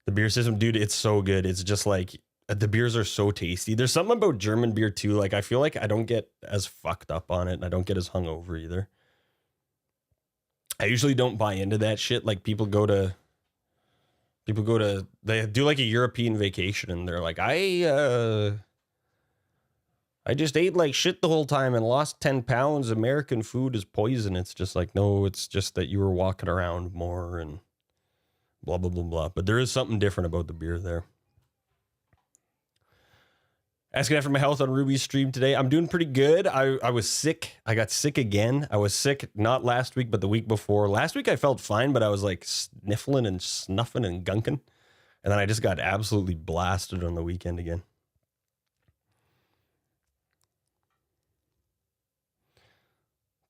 The beer system, dude, it's so good. It's just like the beers are so tasty. There's something about German beer too. Like I feel like I don't get as fucked up on it, and I don't get as hungover either. I usually don't buy into that shit. Like people go to they do like a European vacation, and they're like, I just ate like shit the whole time and lost 10 pounds. American food is poison. It's just like, no, it's just that you were walking around more and blah, blah, blah, blah. But there is something different about the beer there. Asking after my health on Ruby's stream today. I'm doing pretty good. I was sick. I got sick again. I was sick not last week, but the week before. Last week I felt fine, but I was like sniffling and snuffing and gunking. And then I just got absolutely blasted on the weekend again.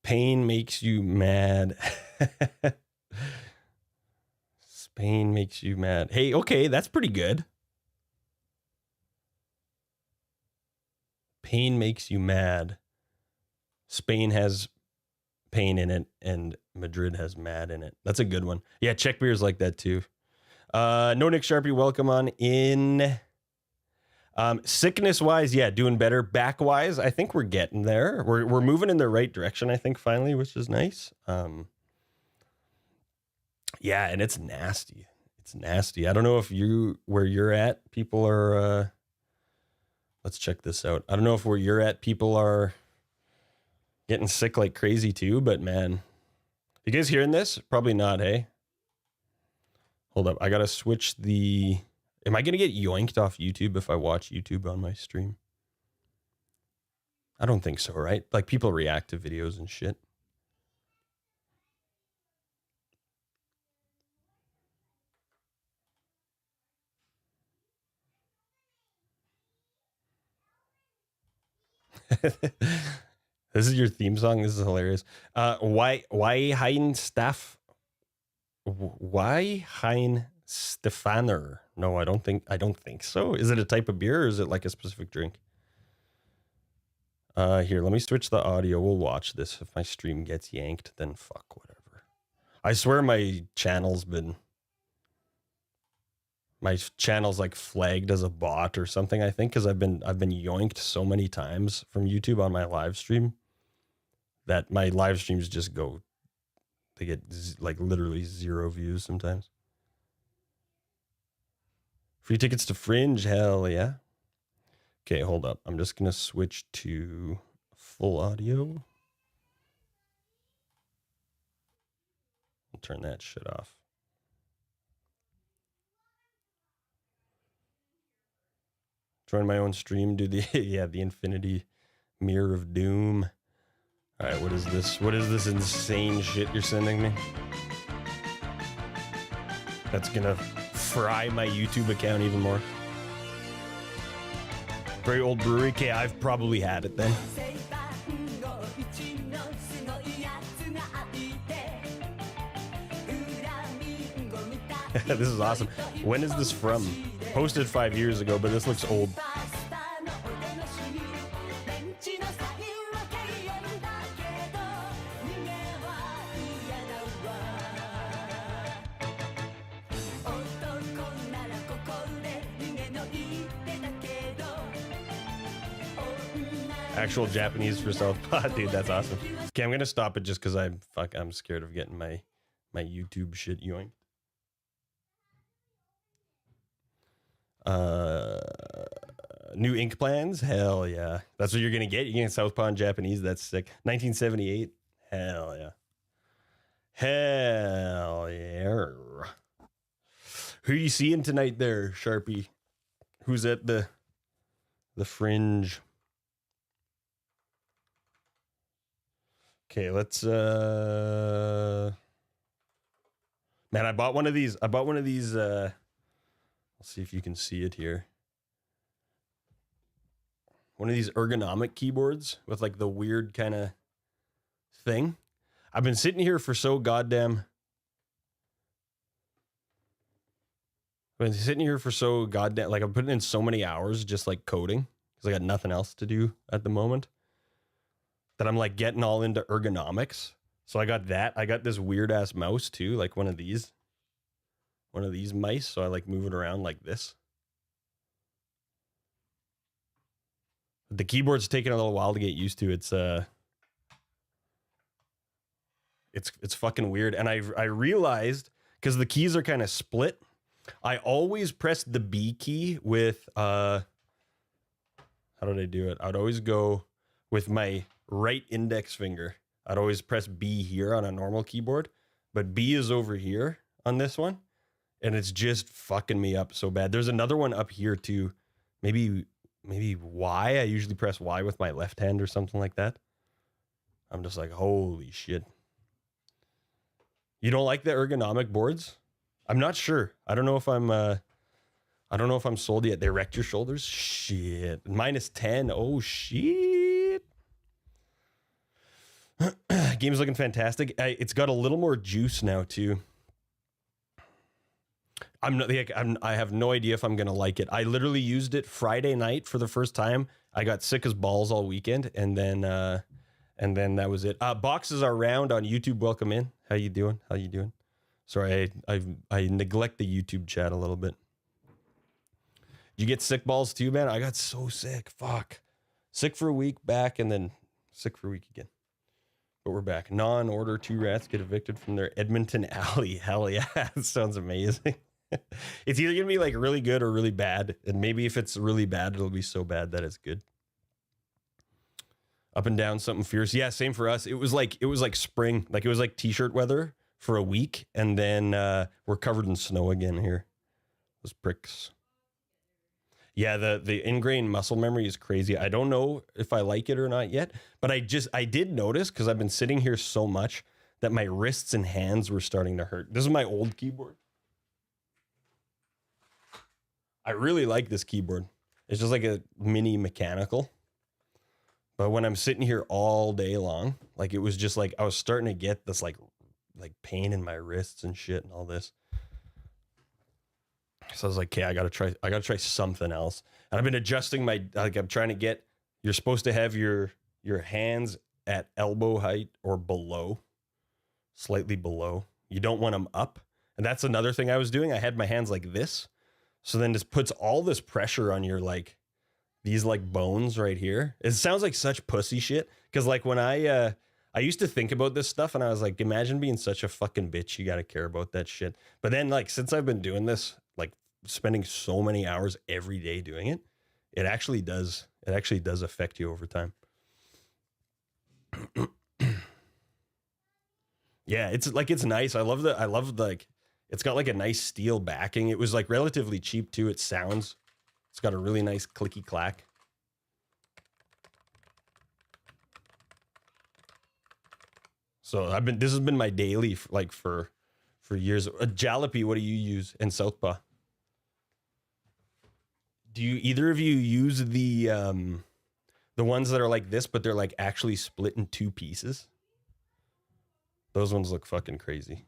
Pain makes you mad. Spain makes you mad. Hey, okay, that's pretty good. Pain makes you mad. Spain has pain in it, and Madrid has mad in it. That's a good one. Yeah, Czech beers like that too. No Nick Sharpie, welcome on in. Sickness wise, yeah, doing better. Back wise, I think we're getting there. We're moving in the right direction, I think, finally, which is nice. Yeah, and it's nasty. It's nasty. I don't know if where you're at, people are let's check this out. I don't know if where you're at, people are getting sick like crazy too, but man, you guys hearing this? Probably not, hey? Hold up, I gotta switch the... Am I gonna get yoinked off YouTube if I watch YouTube on my stream? I don't think so, right? Like people react to videos and shit. This is your theme song. This is hilarious. Why Hein Staff? Why Hein Stefaner? No, I don't think so. Is it a type of beer or is it like a specific drink? Here, let me switch the audio. We'll watch this. If my stream gets yanked, then fuck whatever. I swear my channel's like flagged as a bot or something, I think, because I've been yoinked so many times from YouTube on my live stream that my live streams just go, they get like literally 0 views sometimes. Free tickets to Fringe, hell yeah. Okay, hold up. I'm just gonna switch to full audio. I'll turn that shit off. Join my own stream, do the the Infinity Mirror of Doom. All right, what is this? What is this insane shit you're sending me? That's gonna fry my YouTube account even more. Very old brewery. Okay, I've probably had it then. This is awesome. When is this from? Posted 5 years ago, but this looks old. Actual Japanese for Southpaw, dude, that's awesome. Okay, I'm gonna stop it just because I'm scared of getting my YouTube shit yoinked. New ink plans? Hell yeah. That's what you're gonna get? You're getting Southpaw in Japanese? That's sick. 1978? Hell yeah. Hell yeah. Who are you seeing tonight there, Sharpie? Who's at the Fringe? Okay, let's man, I bought one of these. Let's see if you can see it here. One of these ergonomic keyboards with like the weird kind of thing. I've been sitting here for so goddamn... like I'm putting in so many hours just like coding because I got nothing else to do at the moment that I'm like getting all into ergonomics. So I got that. I got this weird ass mouse too, like one of these. one of these mice, so I like move it around like this. The keyboard's taking a little while to get used to. It's fucking weird. And I realized, because the keys are kind of split, I always press the B key with how did I do it? I'd always go with my right index finger. I'd always press B here on a normal keyboard, but B is over here on this one, and it's just fucking me up so bad. There's another one up here too. Maybe Y. I usually press Y with my left hand or something like that. I'm just like, holy shit. You don't like the ergonomic boards? I'm not sure. I don't know if I'm sold yet. They erect your shoulders? Shit. -10. Oh shit. Game's looking fantastic. It's got a little more juice now too. I have no idea if I'm gonna like it. I literally used it Friday night for the first time. I got sick as balls all weekend, and then that was it. Boxes are round on YouTube. Welcome in. How you doing? Sorry, I neglect the YouTube chat a little bit. You get sick balls too, man? I got so sick. Fuck. Sick for a week, back, and then sick for a week again. But we're back. Non-order 2 rats get evicted from their Edmonton alley. Hell yeah. That sounds amazing. It's either going to be like really good or really bad. And maybe if it's really bad, it'll be so bad that it's good. Up and down, something fierce. Yeah, same for us. It was like spring. Like it was like t-shirt weather for a week. And then we're covered in snow again here. Those pricks. Yeah, the ingrained muscle memory is crazy. I don't know if I like it or not yet, but I did notice, because I've been sitting here so much, that my wrists and hands were starting to hurt. This is my old keyboard. I really like this keyboard. It's just like a mini mechanical. But when I'm sitting here all day long, like it was just like I was starting to get this like pain in my wrists and shit and all this. So I was like, okay, I gotta try something else. And I've been adjusting I'm trying to get, you're supposed to have your hands at elbow height or below, slightly below. You don't want them up. And that's another thing I was doing. I had my hands like this. So then this puts all this pressure on your these bones right here. It sounds like such pussy shit. Cause like when I used to think about this stuff and I was like, imagine being such a fucking bitch. You got to care about that shit. But then since I've been doing this, spending so many hours every day doing it, it actually does affect you over time. Yeah, it's nice. It's got like a nice steel backing. It was like relatively cheap too. It's got a really nice clicky clack. So this has been my daily for years. Jalopy, what do you use in Southpaw? Do either of you use the ones that are like this, but they're like actually split in 2 pieces? Those ones look fucking crazy.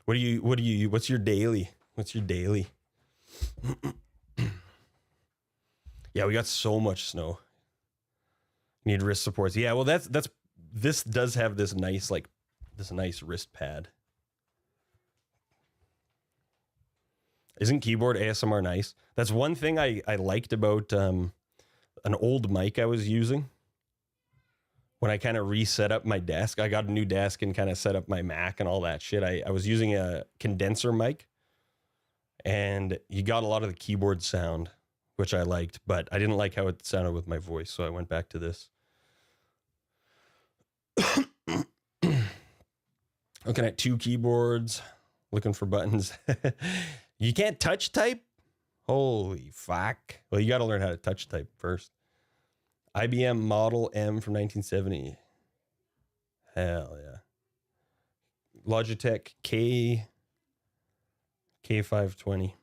What's your daily? Yeah, we got so much snow. Need wrist supports. Yeah, well this does have this nice wrist pad. Isn't keyboard ASMR nice? That's one thing I liked about an old mic I was using. When I kind of reset up my desk, I got a new desk and kind of set up my Mac and all that shit. I was using a condenser mic, and you got a lot of the keyboard sound, which I liked, but I didn't like how it sounded with my voice, so I went back to this. Looking at 2 keyboards, looking for buttons. You can't touch type? Holy fuck. Well, you got to learn how to touch type first. IBM Model M from 1970. Hell yeah. Logitech K520.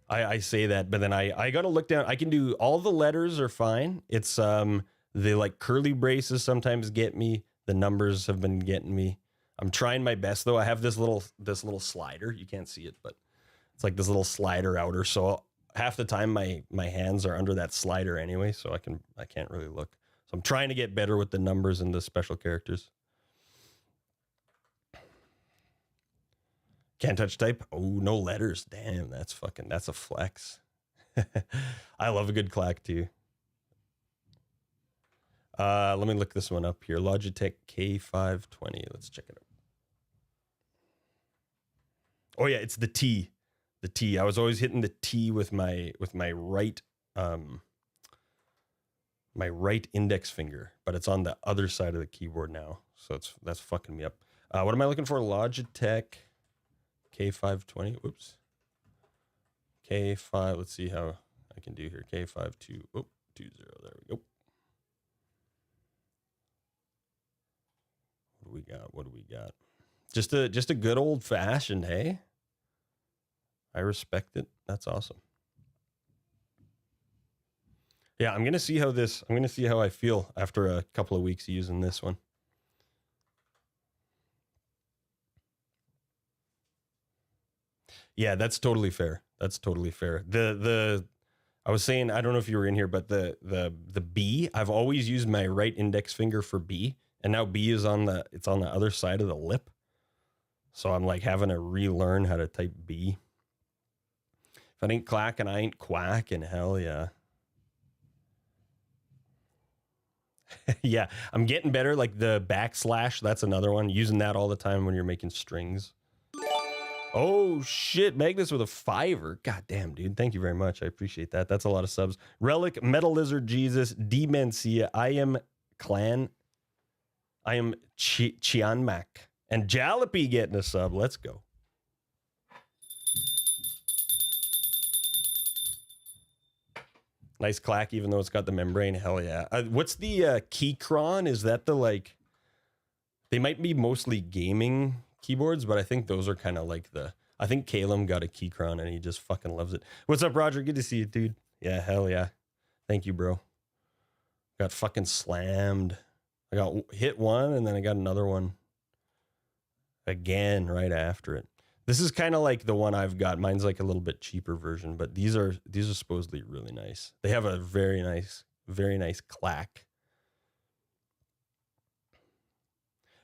I say that, but then I got to look down. I can do all the letters are fine. It's the curly braces sometimes get me. The numbers have been getting me. I'm trying my best though. I have this little slider. You can't see it, but it's like this little slider outer. So half the time my hands are under that slider anyway, so I can't really look. So I'm trying to get better with the numbers and the special characters. Can't touch type. Oh, no letters. Damn, that's a flex. I love a good clack too. Let me look this one up here. Logitech K520. Let's check it out. Oh yeah, it's the T. The T. I was always hitting the T with my right my right index finger, but it's on the other side of the keyboard now. So that's fucking me up. What am I looking for? Logitech K520. Oops. K5. Let's see how I can do here. K52. Oh, 20. There we go. What do we got? What do we got? Just a good old fashioned, hey? I respect it. That's awesome. Yeah, I'm gonna see how I feel after a couple of weeks using this one. Yeah, that's totally fair. That's totally fair. I was saying, I don't know if you were in here, but the B, I've always used my right index finger for B, and now B is on the other side of the lip. So I'm like having to relearn how to type B. If I ain't clacking, I ain't quacking. Hell yeah. Yeah, I'm getting better. Like the backslash, that's another one. Using that all the time when you're making strings. Oh shit, Magnus with a $5. God damn, dude. Thank you very much. I appreciate that. That's a lot of subs. Relic, Metal Lizard, Jesus, Demencia, I am Clan. I am Chianmac. And Jalopy getting a sub. Let's go. Nice clack, even though it's got the membrane. Hell yeah. What's the Keychron? Is that the like... They might be mostly gaming keyboards, but I think those are kind of like the... I think Calum got a Keychron and he just fucking loves it. What's up, Roger? Good to see you, dude. Yeah, hell yeah. Thank you, bro. Got fucking slammed. I got hit one and then I got another one again right after it. This is kind of like the one I've got. Mine's like a little bit cheaper version, but these are supposedly really nice. They have a very nice clack.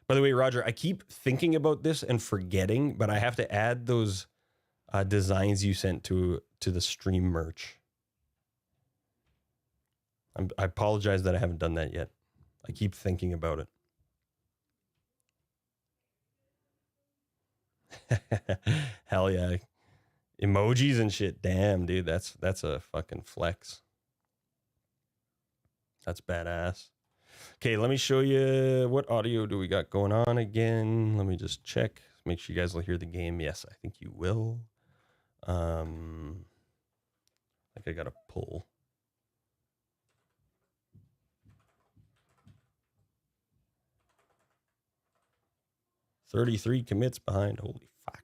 By the way, Roger, I keep thinking about this and forgetting, but I have to add those designs you sent to the stream merch. I apologize that I haven't done that yet. I keep thinking about it. Hell yeah. Emojis and shit. Damn, dude, that's a fucking flex. That's badass. Okay, let me show you what audio do we got going on again. Let me just check. Make sure you guys will hear the game. Yes, I think you will. I think I got to pull. $33 commits behind. Holy fuck.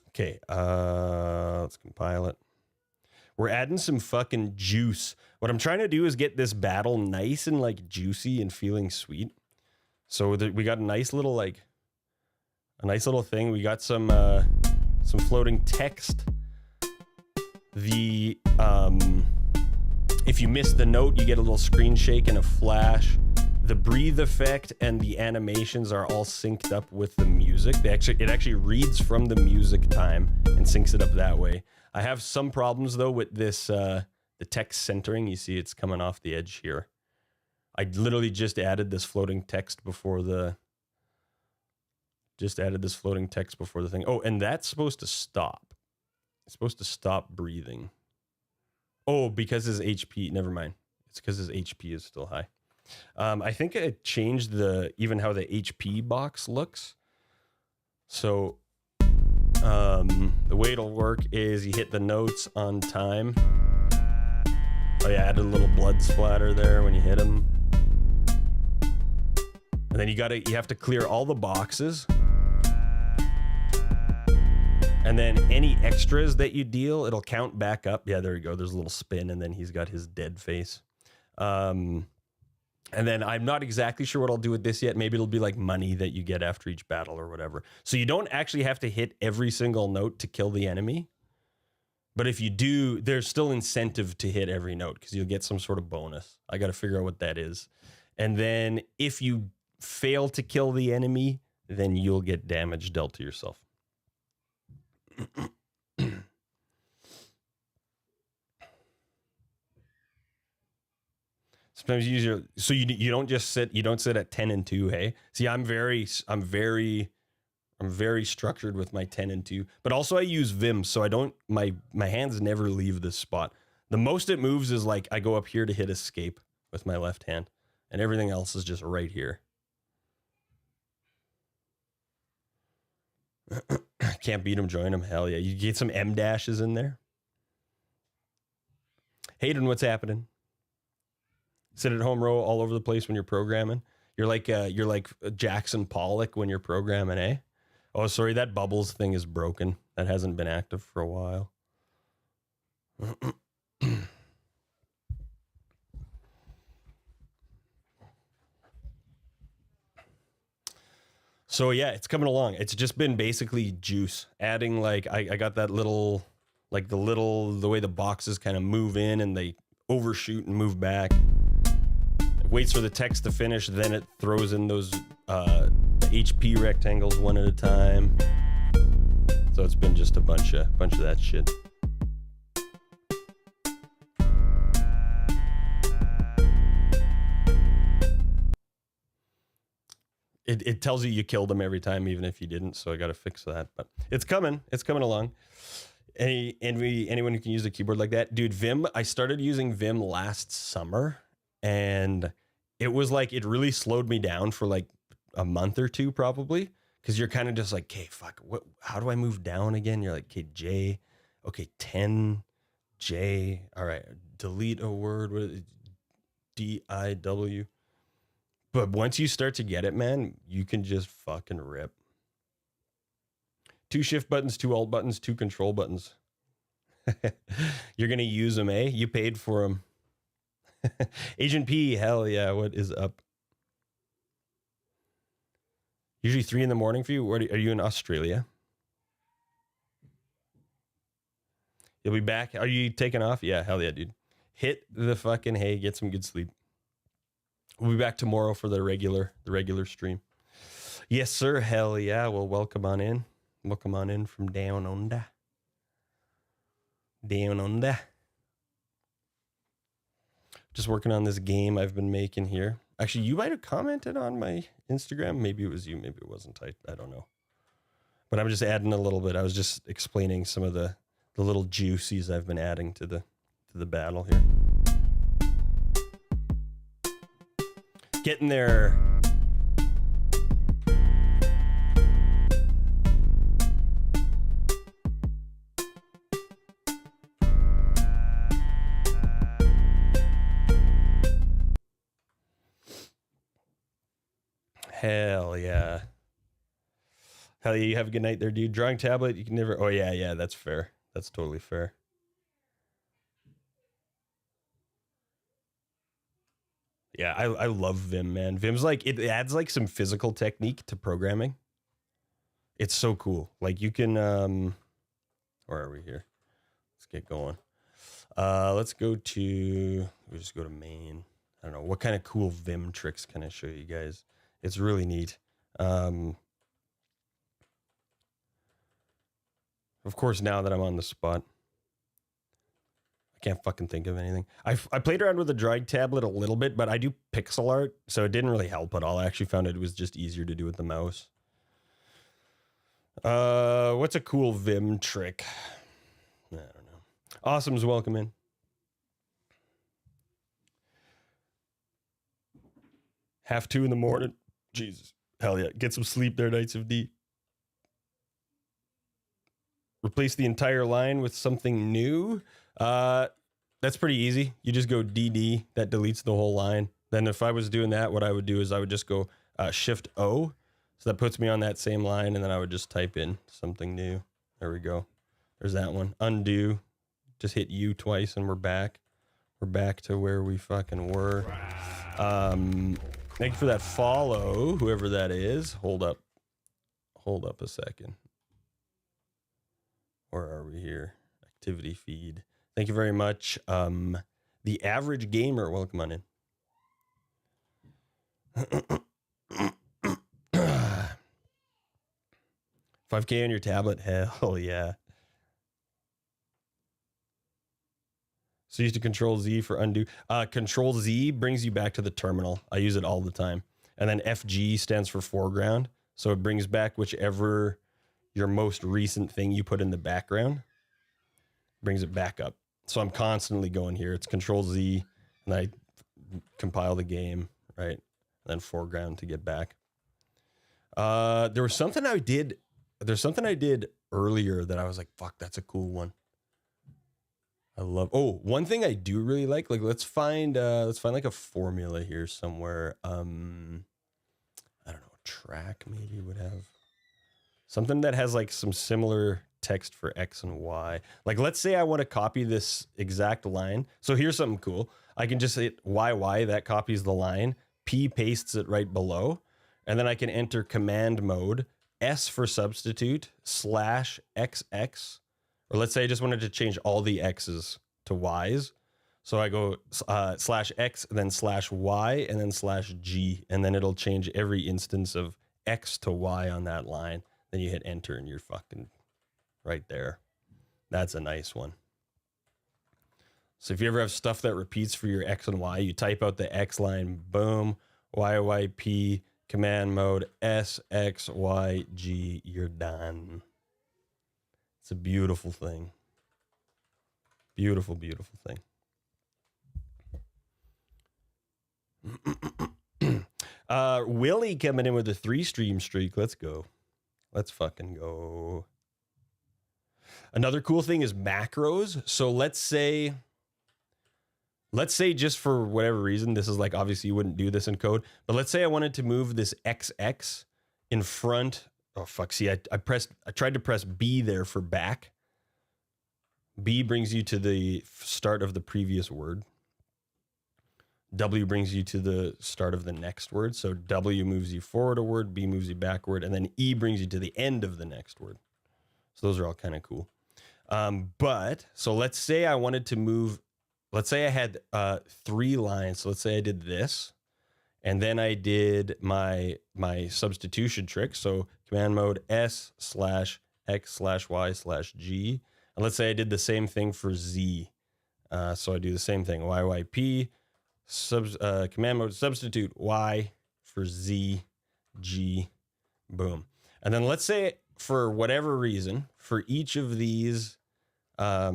Okay, let's compile it. We're adding some fucking juice. What I'm trying to do is get this battle nice and like juicy and feeling sweet. So we got a nice little thing. We got some floating text. The if you miss the note, you get a little screen shake and a flash. The breathe effect and the animations are all synced up with the music. It actually reads from the music time and syncs it up that way. I have some problems though with this the text centering. You see it's coming off the edge here. I literally just added this floating text before the thing. Oh, and that's supposed to stop. It's supposed to stop breathing. Oh, because his HP, never mind. It's because his HP is still high. I think I changed even how the HP box looks. So the way it'll work is you hit the notes on time. Oh yeah, added a little blood splatter there when you hit them. And then you have to clear all the boxes. And then any extras that you deal, it'll count back up. Yeah, there you go. There's a little spin and then he's got his dead face. And then I'm not exactly sure what I'll do with this yet. Maybe it'll be like money that you get after each battle or whatever. So you don't actually have to hit every single note to kill the enemy. But if you do, there's still incentive to hit every note because you'll get some sort of bonus. I got to figure out what that is. And then if you fail to kill the enemy, then you'll get damage dealt to yourself. Sometimes you use your, so you don't just sit, you don't sit at 10 and 2, hey? See, I'm very structured with my 10 and 2, but also I use Vim, so I don't, my hands never leave this spot. The most it moves is like I go up here to hit escape with my left hand, and everything else is just right here. Can't beat him, join him. Hell yeah. You get some M dashes in there. Hayden, what's happening? Sit at home row all over the place when you're programming. You're like Jackson Pollock when you're programming, eh? Oh, sorry, that bubbles thing is broken. That hasn't been active for a while. So yeah, it's coming along. It's just been basically juice. Adding like I got that little, like the way the boxes kind of move in and they overshoot and move back. It waits for the text to finish, then it throws in those the HP rectangles one at a time. So it's been just a bunch of that shit. It tells you killed him every time, even if you didn't. So I got to fix that. But it's coming. It's coming along. Anyone who can use a keyboard like that, dude. Vim. I started using Vim last summer, and it was like it really slowed me down for like a month or two, probably, because you're kind of just like, okay, fuck. What? How do I move down again? You're like, okay, J. Okay, 10 J. All right, delete a word. What is it? DIW. But once you start to get it, man, you can just fucking rip. 2 shift buttons, 2 alt buttons, 2 control buttons. You're going to use them, eh? You paid for them. Agent P, hell yeah, what is up? Usually 3 in the morning for you. Are you in Australia? You'll be back. Are you taking off? Yeah, hell yeah, dude. Hit the fucking hay, get some good sleep. We'll be back tomorrow for the regular stream. Yes, sir. Hell yeah. Well, welcome on in. Welcome on in from down under. Down under. Just working on this game I've been making here. Actually, you might have commented on my Instagram. Maybe it was you. Maybe it wasn't. I don't know. But I'm just adding a little bit. I was just explaining some of the little juicies I've been adding to the battle here. Getting there. Hell yeah. Hell yeah, you have a good night there, dude. Drawing tablet, you can never... Oh, yeah, that's fair. That's totally fair. Yeah, I love Vim, man. Vim's like, it adds like some physical technique to programming. It's so cool. Like you can, where are we here? Let's get going. Let's go to, we'll just go to main. I don't know. What kind of cool Vim tricks can I show you guys? It's really neat. Of course, now that I'm on the spot, I can't fucking think of anything. I played around with the drawing tablet a little bit, but I do pixel art, so it didn't really help at all. I actually found it was just easier to do with the mouse. What's a cool Vim trick? I don't know. Awesome's welcome in. Half 2 in the morning. Jesus. Hell yeah. Get some sleep there, Knights of D. Replace the entire line with something new. That's pretty easy. You just go DD. That deletes the whole line. Then if I was doing that, what I would do is I would just go Shift O. So that puts me on that same line, and then I would just type in something new. There we go. There's that one. Undo. Just hit U twice, and we're back. We're back to where we fucking were. Thank you for that follow, whoever that is. Hold up. Hold up a second. Where are we here? Activity feed. Thank you very much. The Average Gamer, welcome on in. 5K on your tablet, hell yeah. So you use to Control Z for undo. Control Z brings you back to the terminal. I use it all the time. And then FG stands for foreground. So it brings back whichever your most recent thing you put in the background. Brings it back up. So I'm constantly going here. It's Control Z, and I compile the game, right? And then foreground to get back. There was something I did. There's something I did earlier that I was like, fuck, that's a cool one. I love. Oh, one thing I do really like let's find like a formula here somewhere. I don't know, a track maybe would have something that has like some similar text for X and Y. Like, let's say I want to copy this exact line. So here's something cool. I can just hit YY, that copies the line. P pastes it right below. And then I can enter command mode, S for substitute, /XX. Or let's say I just wanted to change all the X's to Y's. So I go /X, and then /Y, and then /G. And then it'll change every instance of X to Y on that line. Then you hit enter and you're fucking right there. That's a nice one. So if you ever have stuff that repeats for your X and Y, you type out the X line, boom, YYP, command mode, SXYG, you're done. It's a beautiful thing. Beautiful, beautiful thing. Willie coming in with a 3-stream streak. Let's go. Let's fucking go. Another cool thing is macros. So let's say just for whatever reason, this is like, obviously you wouldn't do this in code, but let's say I wanted to move this XX in front. Oh, fuck. See, I tried to press B there for back. B brings you to the start of the previous word. W brings you to the start of the next word. So W moves you forward a word, B moves you backward, and then E brings you to the end of the next word. So those are all kind of cool. But so let's say I wanted to move, let's say I had 3 lines. So let's say I did this, and then I did my substitution trick. So command mode S/X/Y/G. And let's say I did the same thing for Z. So I do the same thing, YYP, command mode substitute Y for Z, G, boom. And then let's say for whatever reason, for each of these, I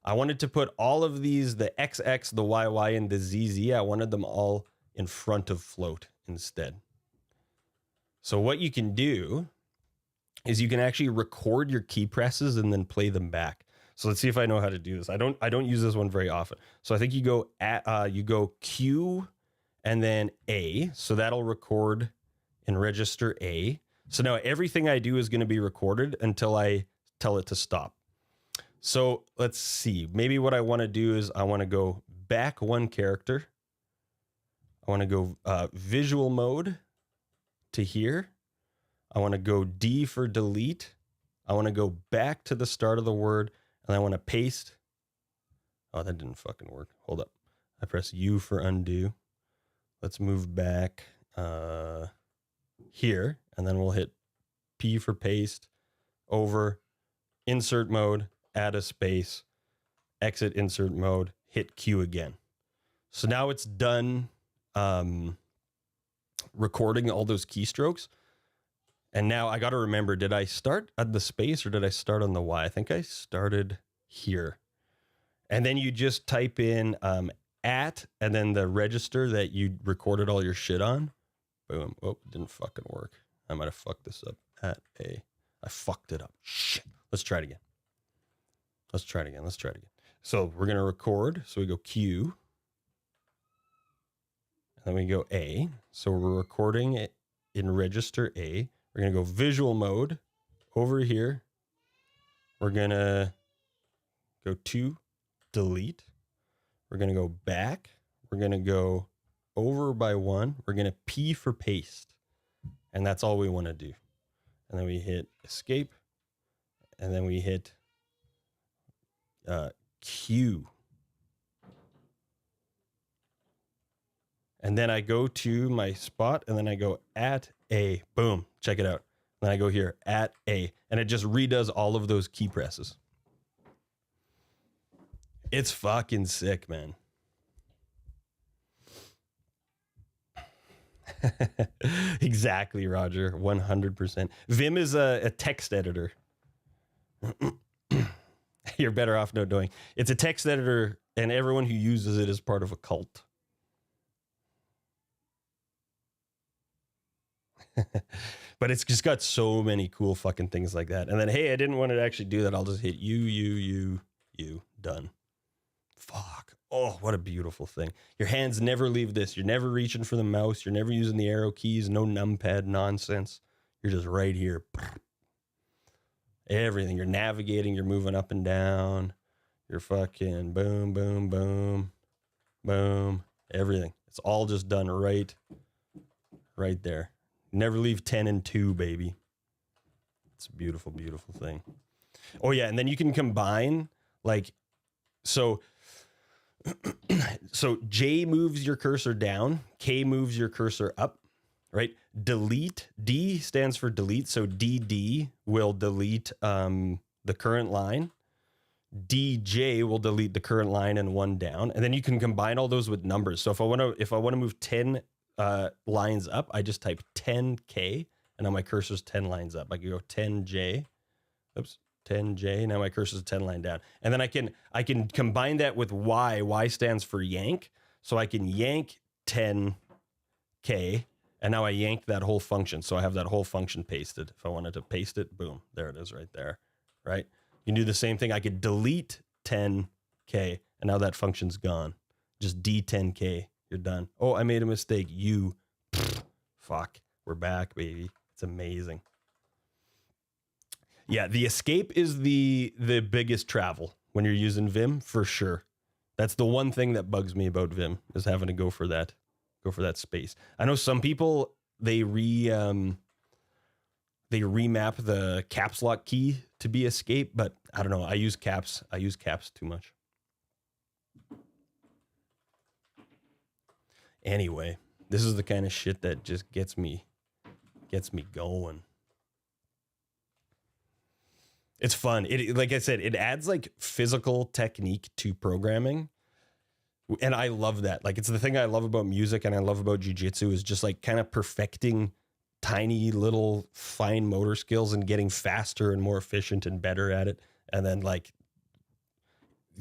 wanted to put all of these, the XX, the YY, and the ZZ, I wanted them all in front of float instead. So what you can do is you can actually record your key presses and then play them back. So let's see if I know how to do this. I don't use this one very often. So I think you go Q and then A. So that'll record and register A. So now everything I do is going to be recorded until I tell it to stop. So let's see. Maybe what I want to do is I want to go back 1 character. I want to go visual mode to here. I want to go D for delete. I want to go back to the start of the word, and I want to paste. Oh, that didn't fucking work. Hold up. I press U for undo. Let's move back here, and then we'll hit P for paste, over, insert mode, add a space, exit insert mode, hit Q again. So now it's done recording all those keystrokes. And now I got to remember, did I start at the space or did I start on the Y? I think I started here. And then you just type in at, and then the register that you recorded all your shit on. Boom. Oh, it didn't fucking work. I might have fucked this up. At A. I fucked it up. Shit. Let's try it again. Let's try it again. So we're going to record. So we go Q. And then we go A. So we're recording it in register A. We're going to go visual mode over here. We're going to go to delete. We're going to go back. We're going to go over by 1. We're going to P for paste. And that's all we want to do. And then we hit escape. And then we hit Q. And then I go to my spot, and then I go at A. Boom. Check it out. Then I go here, at A. And it just redoes all of those key presses. It's fucking sick, man. Exactly, Roger. 100%. Vim is a text editor. You're better off not knowing. It's a text editor, and everyone who uses it is part of a cult. But it's just got so many cool fucking things like that. And then, hey, I didn't want to actually do that. I'll just hit you. Done. Fuck. Oh, what a beautiful thing. Your hands never leave this. You're never reaching for the mouse. You're never using the arrow keys. No numpad nonsense. You're just right here. Everything. You're navigating. You're moving up and down. You're fucking boom, boom, boom, boom. Everything. It's all just done right there. Never leave 10 and 2, baby. It's a beautiful, beautiful thing. Oh, yeah. And then you can combine, like, so J moves your cursor down, K moves your cursor up, right? Delete, D stands for delete. So DD will delete the current line. DJ will delete the current line and one down. And then you can combine all those with numbers. So if I want to move 10 lines up, I just type 10K, and now my cursor's 10 lines up. I can go 10J. Oops. 10J. Now my cursor's 10 line down. And then I can combine that with Y. Y stands for yank. So I can yank 10K, and now I yanked that whole function. So I have that whole function pasted. If I wanted to paste it, boom, there it is right there, right? You can do the same thing. I could delete 10K, and now that function's gone. Just D10K. You're done. Oh, I made a mistake. Fuck. We're back, baby. It's amazing. Yeah, the escape is the biggest travel when you're using Vim, for sure. That's the one thing that bugs me about Vim, is having to go for that space. I know some people, they remap the caps lock key to be escape, but I don't know. I use caps too much. Anyway, this is the kind of shit that just gets me going. It's fun. It, like I said, it adds like physical technique to programming. And I love that. Like, it's the thing I love about music and I love about jiu-jitsu, is just like kind of perfecting tiny little fine motor skills and getting faster and more efficient and better at it. And then, like,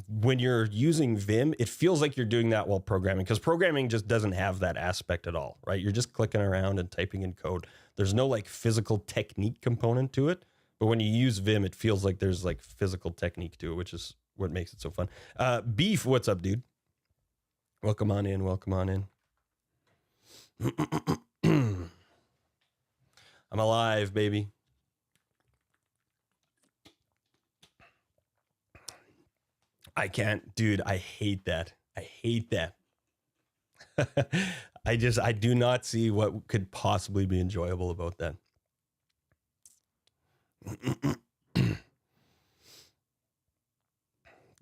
when you're using Vim, it feels like you're doing that while programming, because programming just doesn't have that aspect at all, right? You're just clicking around and typing in code. There's no like physical technique component to it. But when you use Vim, it feels like there's like physical technique to it, which is what makes it so fun. Beef, what's up, dude? Welcome on in. I'm alive, baby. I can't, dude. I hate that. I do not see what could possibly be enjoyable about that.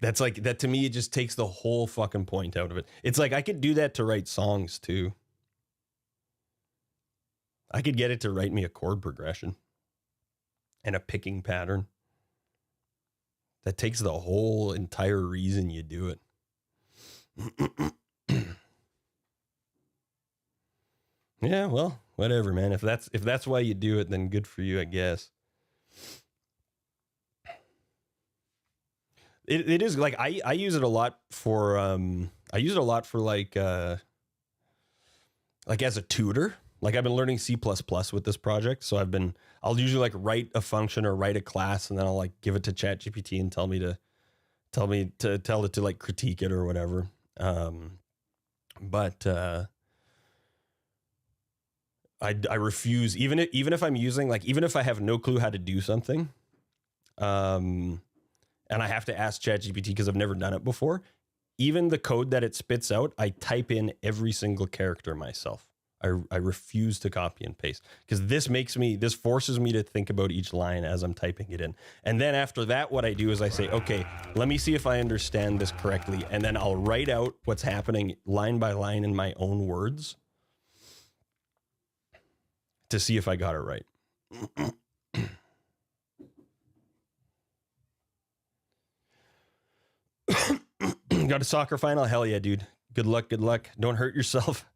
That's like, that to me, it just takes the whole fucking point out of it. It's like, I could do that to write songs too. I could get it to write me a chord progression and a picking pattern. That takes the whole entire reason you do it. Yeah, well, whatever, man. If that's why you do it, then good for you, I guess. It is like, I use it a lot for like as a tutor. Like, I've been learning C++ with this project, so I'll usually like write a function or write a class, and then I'll like give it to ChatGPT and tell it to like critique it or whatever. But I refuse, even if I'm using, like, even if I have no clue how to do something, and I have to ask ChatGPT because I've never done it before, even the code that it spits out, I type in every single character myself. I refuse to copy and paste, because this forces me to think about each line as I'm typing it in. And then after that, what I do is I say, okay, let me see if I understand this correctly. And then I'll write out what's happening line by line in my own words to see if I got it right. got a soccer final? Hell yeah, dude. Good luck, good luck. Don't hurt yourself.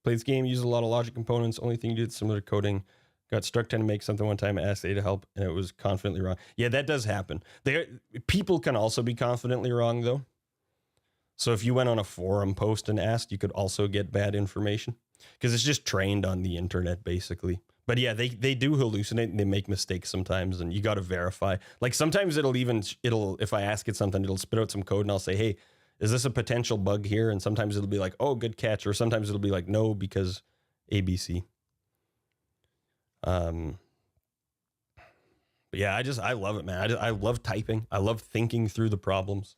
Play this game, use a lot of logic components. Only thing you did similar to coding. Got struck trying to make something one time, asked A to help, and it was confidently wrong. Yeah, that does happen. People can also be confidently wrong, though. So if you went on a forum post and asked, you could also get bad information because it's just trained on the internet, basically. But yeah, they do hallucinate and they make mistakes sometimes, and you got to verify. Like sometimes if I ask it something, it'll spit out some code and I'll say, hey, is this a potential bug here? And sometimes it'll be like, oh, good catch. Or sometimes it'll be like, no, because ABC. But yeah, I love it, man. I love typing. I love thinking through the problems.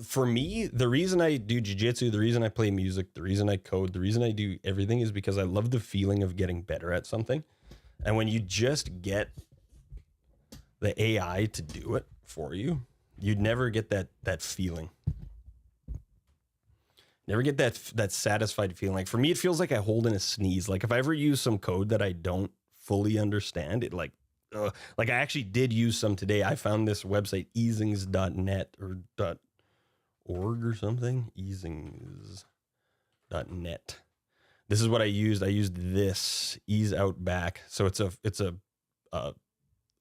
For me, the reason I do jiu-jitsu, the reason I play music, the reason I code, the reason I do everything is because I love the feeling of getting better at something. And when you just get the AI to do it for you, you'd never get that feeling. Never get that satisfied feeling. Like for me, it feels like I hold in a sneeze. Like if I ever use some code that I don't fully understand, it like I actually did use some today. I found this website, easings.net or .org or something. Easings.net. This is what I used. I used this ease out back. So it's a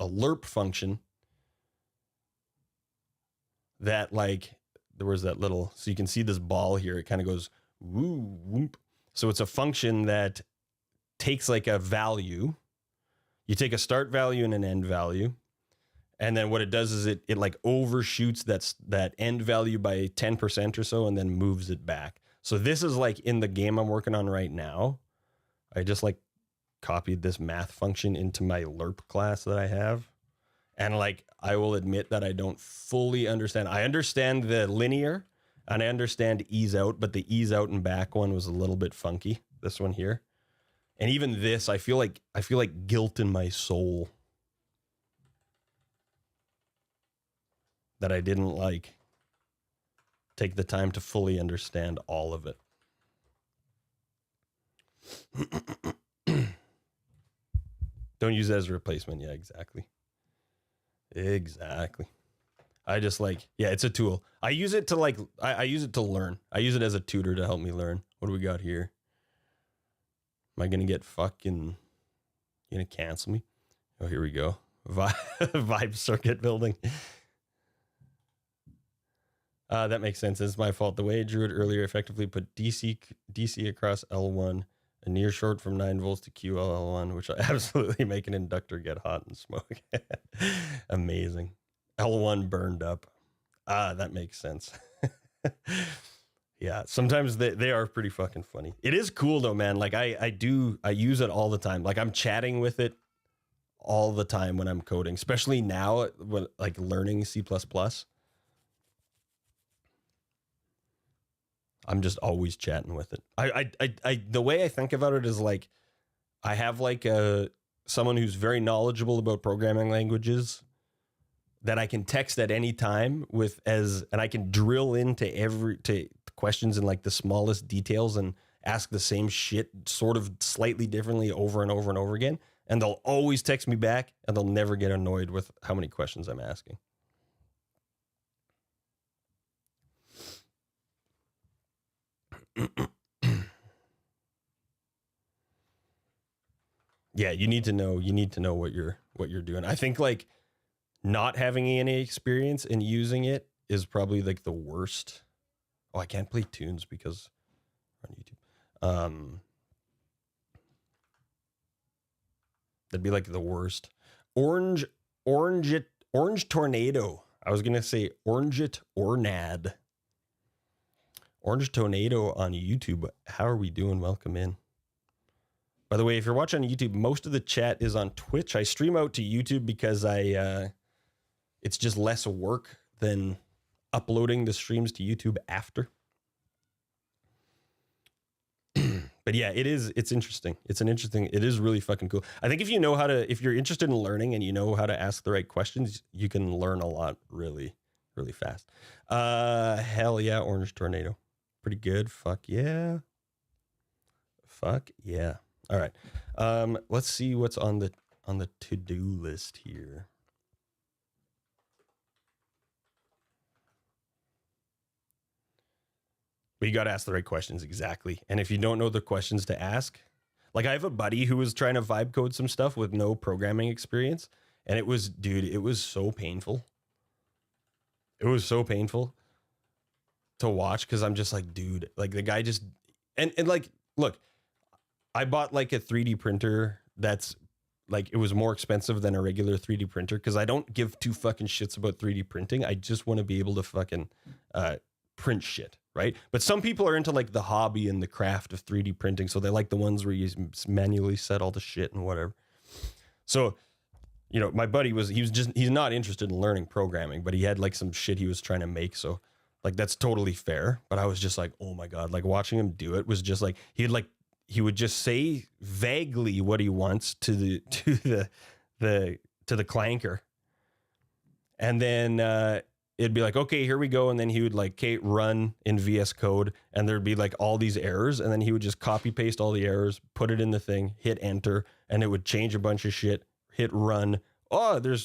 lerp function that like there was that little, so you can see this ball here. It kind of goes woo whoop. So it's a function that takes like a value. You take a start value and an end value. And then what it does is it like overshoots that end value by 10% or so and then moves it back. So this is like in the game I'm working on right now. I just like copied this math function into my lerp class that I have. And like, I will admit that I don't fully understand. I understand the linear and I understand ease out, but the ease out and back one was a little bit funky. This one here. And even this, I feel like guilt in my soul that I didn't like take the time to fully understand all of it. Don't use it as a replacement. Yeah, exactly. I just like, yeah, it's a tool. I use it to like, I use it to learn. I use it as a tutor to help me learn. What do we got here? Am I going to get fucking, you going to cancel me? Oh, here we go. Vibe circuit building. That makes sense. It's my fault. The way I drew it earlier effectively put DC across L1, a near short from 9 volts to QLL1, which will absolutely make an inductor get hot and smoke. Amazing. L1 burned up. That makes sense. Yeah, sometimes they are pretty fucking funny. It is cool though, man. Like I use it all the time. Like I'm chatting with it all the time when I'm coding, especially now when like learning C++. I'm just always chatting with it. I the way I think about it is like I have like someone who's very knowledgeable about programming languages that I can text at any time and I can drill into questions in like the smallest details and ask the same shit sort of slightly differently over and over and over again. And they'll always text me back and they'll never get annoyed with how many questions I'm asking. Yeah, you need to know what you're doing. I think like not having any experience and using it is probably like the worst. Oh, I can't play tunes because we're on YouTube. That'd be like the worst. Orange tornado. I was gonna say orange it or nad. Orange tornado on YouTube. How are we doing? Welcome in. By the way, if you're watching on YouTube, most of the chat is on Twitch. I stream out to YouTube because it's just less work than uploading the streams to YouTube after. But yeah, it's interesting. It is really fucking cool. I think if you're interested in learning and you know how to ask the right questions, you can learn a lot really, really fast. Hell yeah, orange tornado. Pretty good. Fuck yeah. All right. Let's see what's on the to-do list here. But you got to ask the right questions, exactly. And if you don't know the questions to ask, like I have a buddy who was trying to vibe code some stuff with no programming experience. And it was, dude, it was so painful. It was so painful to watch because I'm just like, dude, like the guy just, and like, look, I bought like a 3D printer that's like, it was more expensive than a regular 3D printer because I don't give two fucking shits about 3D printing. I just want to be able to fucking print shit, right? But some people are into like the hobby and the craft of 3D printing, so they like the ones where you manually set all the shit and whatever. So, you know, my buddy he's not interested in learning programming, but he had like some shit he was trying to make, so like that's totally fair. But I was just like, oh my god, like watching him do it was just like he would just say vaguely what he wants to the clanker, and then it'd be like, okay, here we go. And then he would like, okay, run in VS Code. And there'd be like all these errors. And then he would just copy paste all the errors, put it in the thing, hit enter, and it would change a bunch of shit, hit run. Oh, there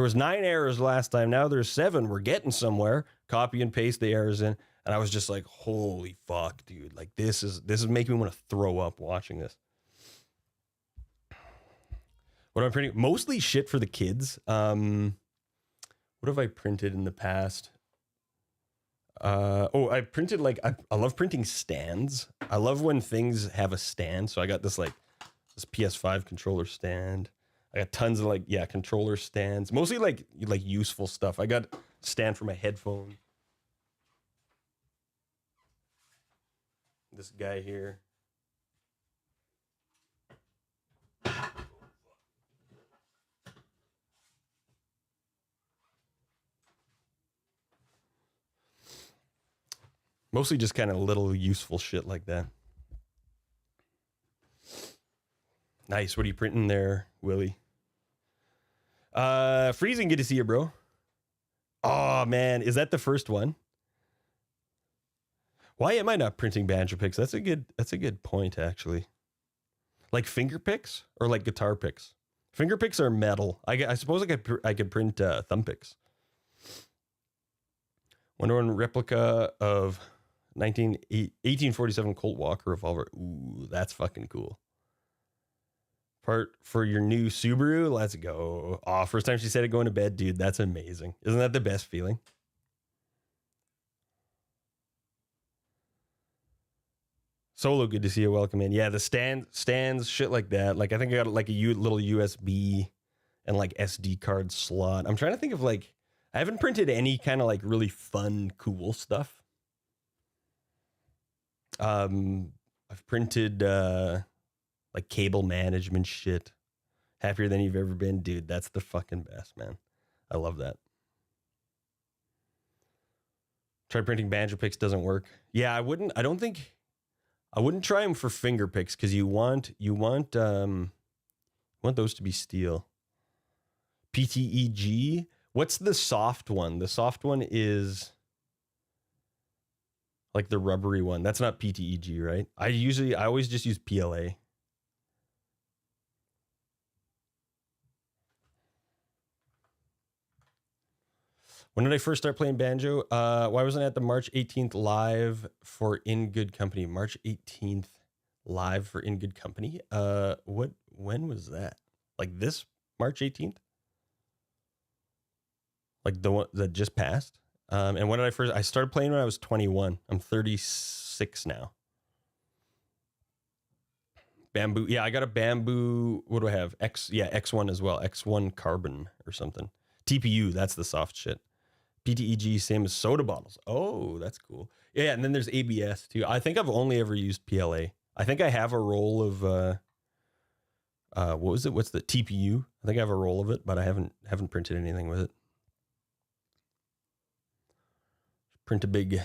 was 9 errors last time. Now there's 7. We're getting somewhere. Copy and paste the errors in. And I was just like, holy fuck, dude. Like this is making me want to throw up watching this. What am I printing? Mostly shit for the kids. What have I printed in the past? I printed like, I love printing stands. I love when things have a stand. So I got this PS5 controller stand. I got tons of like, yeah, controller stands. Mostly like useful stuff. I got a stand for my headphone. This guy here. Mostly just kind of little useful shit like that. Nice. What are you printing there, Willie? Freezing, good to see you, bro. Oh, man. Is that the first one? Why am I not printing banjo picks? That's a good point, actually. Like finger picks or like guitar picks? Finger picks are metal. I suppose I could print thumb picks. Wonder Woman replica of 1847 Colt Walker revolver. Ooh, that's fucking cool. Part for your new Subaru. Let's go. Oh, first time she said it going to bed, dude. That's amazing. Isn't that the best feeling? Solo, good to see you. Welcome in. Yeah, the stands, shit like that. Like I think I got like a little USB and like SD card slot. I'm trying to think of like, I haven't printed any kind of like really fun, cool stuff. I've printed like cable management shit. Happier than you've ever been, dude. That's the fucking best, man. I love that. Try printing banjo picks, doesn't work. Yeah, I wouldn't try them for finger picks because you want those to be steel. PTEG. What's the soft one? The soft one is like the rubbery one. That's not PTEG, right? I always just use PLA. When did I first start playing banjo? Why wasn't I at the March 18th live for In Good Company? March 18th live for In Good Company. When was that? Like this March 18th? Like the one that just passed? And when did I started playing when I was 21. I'm 36 now. Bamboo. Yeah, I got a bamboo. What do I have? X1 as well. X1 carbon or something. TPU, that's the soft shit. PTEG, same as soda bottles. Oh, that's cool. Yeah, and then there's ABS too. I think I've only ever used PLA. I think I have a roll of what was it? What's the TPU? I think I have a roll of it, but I haven't printed anything with it. Print a big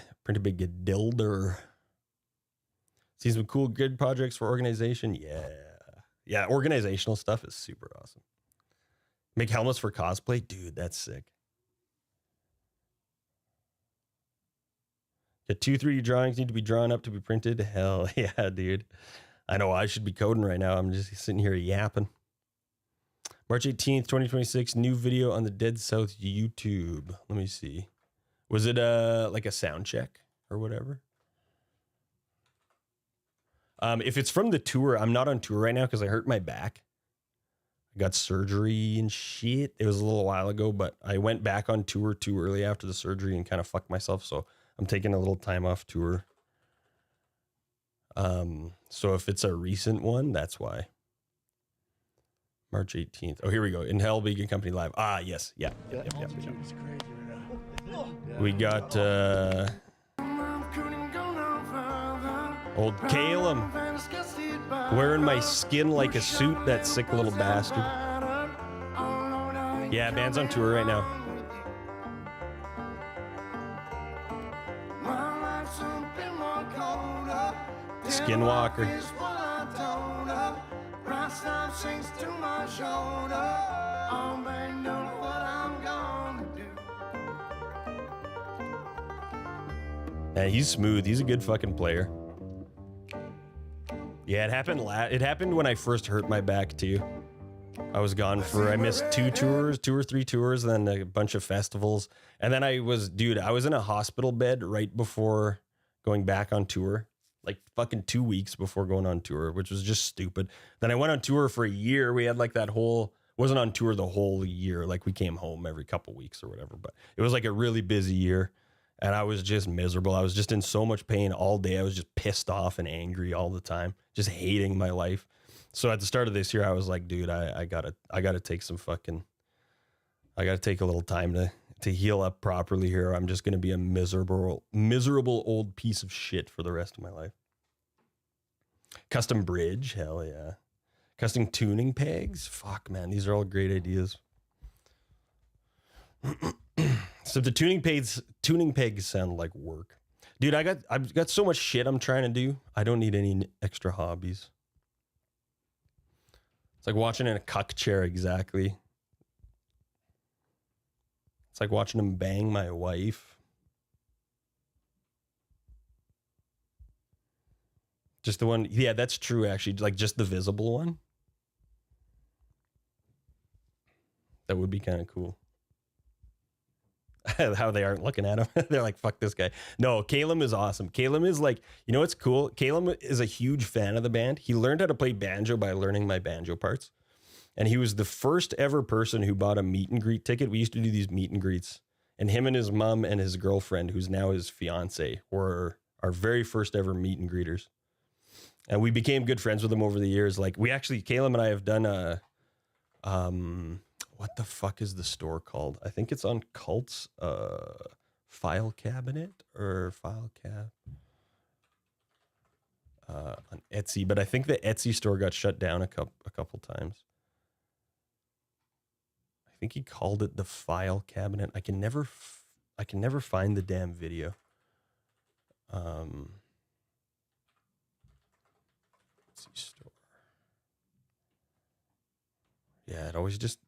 dilder. See some cool good projects for organization. Yeah, organizational stuff is super awesome. Make helmets for cosplay, dude. That's sick. The 2 3D drawings need to be drawn up to be printed. Hell yeah, dude. I know I should be coding right now. I'm just sitting here yapping. March 18th, 2026, new video on the Dead South YouTube. Let me see. Was it like a sound check or whatever? If it's from the tour, I'm not on tour right now because I hurt my back. I got surgery and shit. It was a little while ago, but I went back on tour too early after the surgery and kind of fucked myself. So I'm taking a little time off tour. So if it's a recent one, that's why. March 18th. Oh, here we go. In Hell Vegan Company Live. Ah, yes. Yeah. Yep. We got old Calum wearing my skin like a suit, that sick little bastard. Yeah, band's on tour right now. Skinwalker. Yeah, he's smooth. He's a good fucking player. Yeah, it happened. It happened when I first hurt my back too. I was gone I missed 2 or 3 tours, and then a bunch of festivals, and then I was in a hospital bed right before going back on tour. Like fucking 2 weeks before going on tour, which was just stupid. Then I went on tour for a year. We had like wasn't on tour the whole year. Like we came home every couple weeks or whatever, but it was like a really busy year and I was just miserable. I was just in so much pain all day. I was just pissed off and angry all the time, just hating my life. So at the start of this year, I was like, dude, I gotta take I gotta take a little time to heal up properly here. I'm just going to be a miserable old piece of shit for the rest of my life. Custom bridge. Hell yeah. Custom tuning pegs. Fuck, man. These are all great ideas. So the tuning pegs sound like work. Dude, I've got so much shit I'm trying to do. I don't need any extra hobbies. It's like watching in a cuck chair. Exactly. It's like watching him bang my wife. Just the one. Yeah, that's true, actually. Like just the visible one. That would be kind of cool. How they aren't looking at him. They're like, fuck this guy. No, Calum is awesome. Calum is like, you know what's cool? Calum is a huge fan of the band. He learned how to play banjo by learning my banjo parts. And he was the first ever person who bought a meet and greet ticket. We used to do these meet and greets. And him and his mom and his girlfriend, who's now his fiance, were our very first ever meet and greeters. And we became good friends with him over the years. Like Calum and I have done what the fuck is the store called? I think it's on Cult's file cabinet or file cab on Etsy. But I think the Etsy store got shut down a couple times. I think he called it the file cabinet. I can never find the damn video. Etsy store. Yeah, it always just.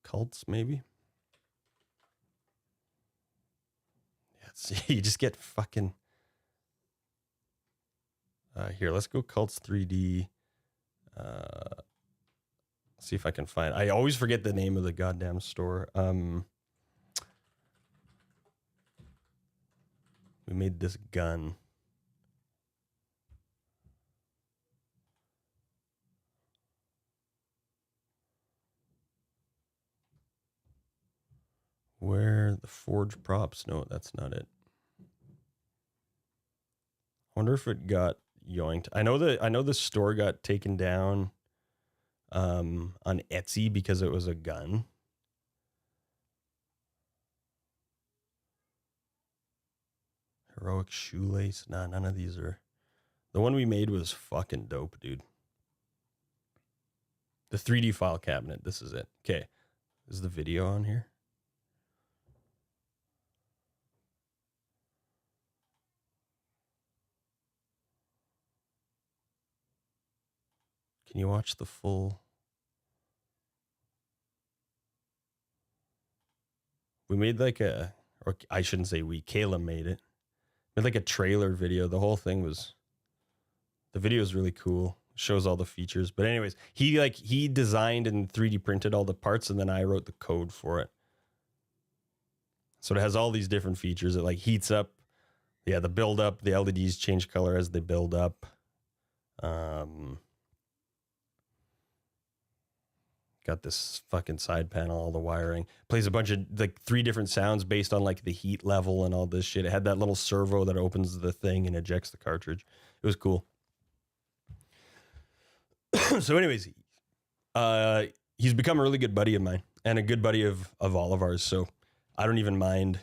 Cults, maybe. Yeah, you just get fucking. Here, let's go Cults 3D. See if I can find. I always forget the name of the goddamn store. We made this gun. Where the forge props? No, that's not it. I wonder if it got yoinked. I know the store got taken down on Etsy because it was a gun. Heroic shoelace. Nah, none of these are. The one we made was fucking dope, dude. The 3D file cabinet. This is it. Okay. Is the video on here? Can you watch the full? We made like or I shouldn't say we, Calum made it. Made like a trailer video. The whole thing the video is really cool. Shows all the features. But anyways, he designed and 3D printed all the parts and then I wrote the code for it. So it has all these different features. It like heats up. Yeah, the build up, the LEDs change color as they build up. Got this fucking side panel, all the wiring. Plays a bunch of like 3 different sounds based on like the heat level and all this shit. It had that little servo that opens the thing and ejects the cartridge. It was cool. So anyways, he's become a really good buddy of mine and a good buddy of all of ours. So I don't even mind.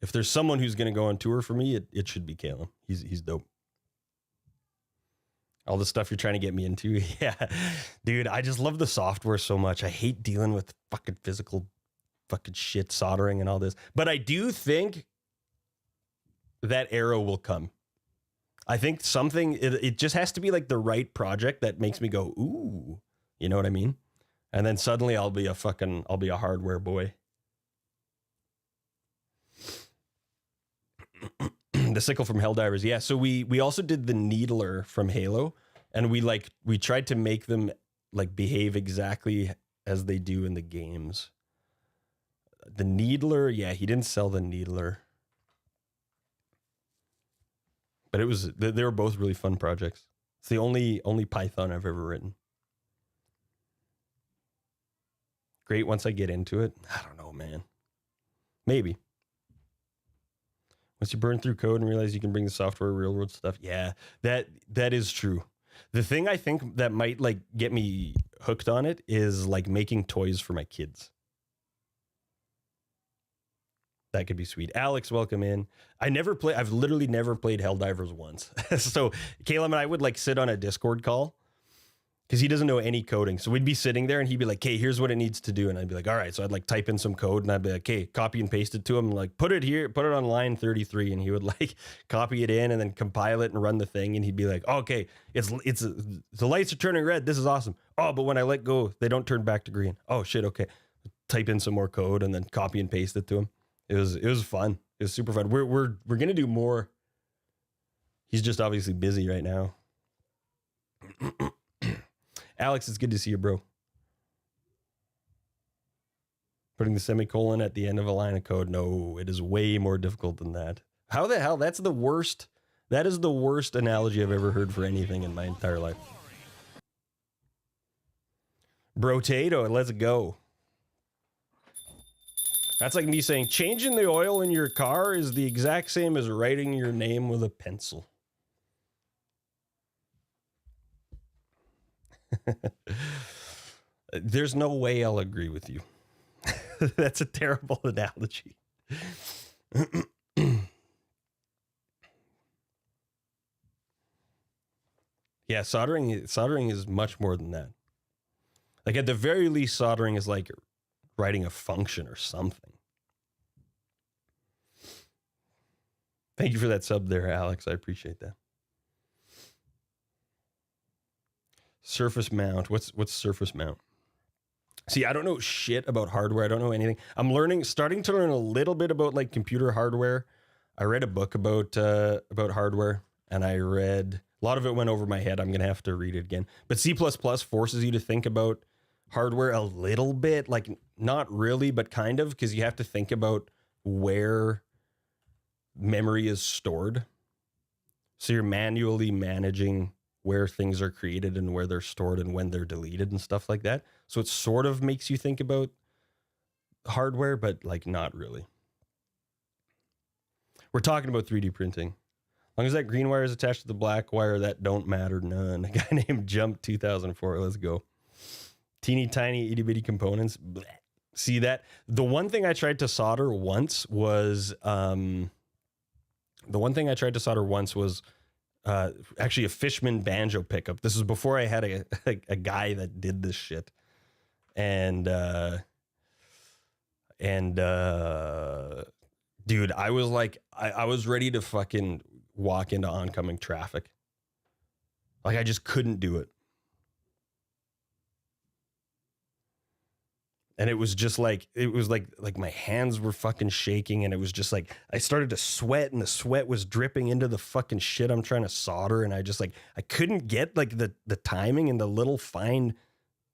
If there's someone who's going to go on tour for me, it should be Caleb. He's dope. All the stuff you're trying to get me into. Yeah, dude, I just love the software so much. I hate dealing with fucking physical fucking shit, soldering and all this. But I do think that era will come. I think it just has to be like the right project that makes me go, ooh, you know what I mean? And then suddenly I'll be a hardware boy. The sickle from Helldivers. Yeah. So we also did the needler from Halo, and we tried to make them like behave exactly as they do in the games. The needler. Yeah. He didn't sell the needler, but they were both really fun projects. It's the only Python I've ever written. Great. Once I get into it, I don't know, man. Maybe. Once you burn through code and realize you can bring the software real world stuff. Yeah, that is true. The thing I think that might like get me hooked on it is like making toys for my kids. That could be sweet. Alex, welcome in. I've literally never played Helldivers once. So Caleb and I would like sit on a Discord call because he doesn't know any coding. So we'd be sitting there and he'd be like, "Okay, here's what it needs to do." And I'd be like, "All right." So I'd like type in some code and I'd be like, "Okay, copy and paste it to him. Like put it here, put it on line 33." And he would like copy it in and then compile it and run the thing. And he'd be like, "Okay, the lights are turning red. This is awesome. Oh, but when I let go, they don't turn back to green. Oh shit. Okay." Type in some more code and then copy and paste it to him. It was fun. It was super fun. We're going to do more. He's just obviously busy right now. Alex, it's good to see you, bro. Putting the semicolon at the end of a line of code. No, it is way more difficult than that. How the hell? That's the worst. That is the worst analogy I've ever heard for anything in my entire life. Brotato, let's go. That's like me saying changing the oil in your car is the exact same as writing your name with a pencil. There's no way I'll agree with you. That's a terrible analogy. Yeah, soldering is much more than that. Like at the very least, soldering is like writing a function or something. Thank you for that sub there, Alex. I appreciate that. Surface mount. What's surface mount? See, I don't know shit about hardware. I don't know anything. I'm starting to learn a little bit about like computer hardware. I read a book about hardware, and I read a lot of it went over my head. I'm gonna have to read it again. But C++ forces you to think about hardware a little bit, like not really, but kind of, because you have to think about where memory is stored. So you're manually managing where things are created and where they're stored and when they're deleted and stuff like that. So it sort of makes you think about hardware, but like not really. We're talking about 3D printing. As long as that green wire is attached to the black wire, that don't matter none. A guy named Jump 2004. Let's go. Teeny tiny itty bitty components. Blech. See that? The one thing I tried to solder once was actually a Fishman banjo pickup. This was before I had a guy that did this shit. And dude, I was like, I was ready to fucking walk into oncoming traffic. Like I just couldn't do it. And it was just like, my hands were fucking shaking, and it was just like, I started to sweat, and the sweat was dripping into the fucking shit I'm trying to solder. And I just like, I couldn't get like the timing and the little fine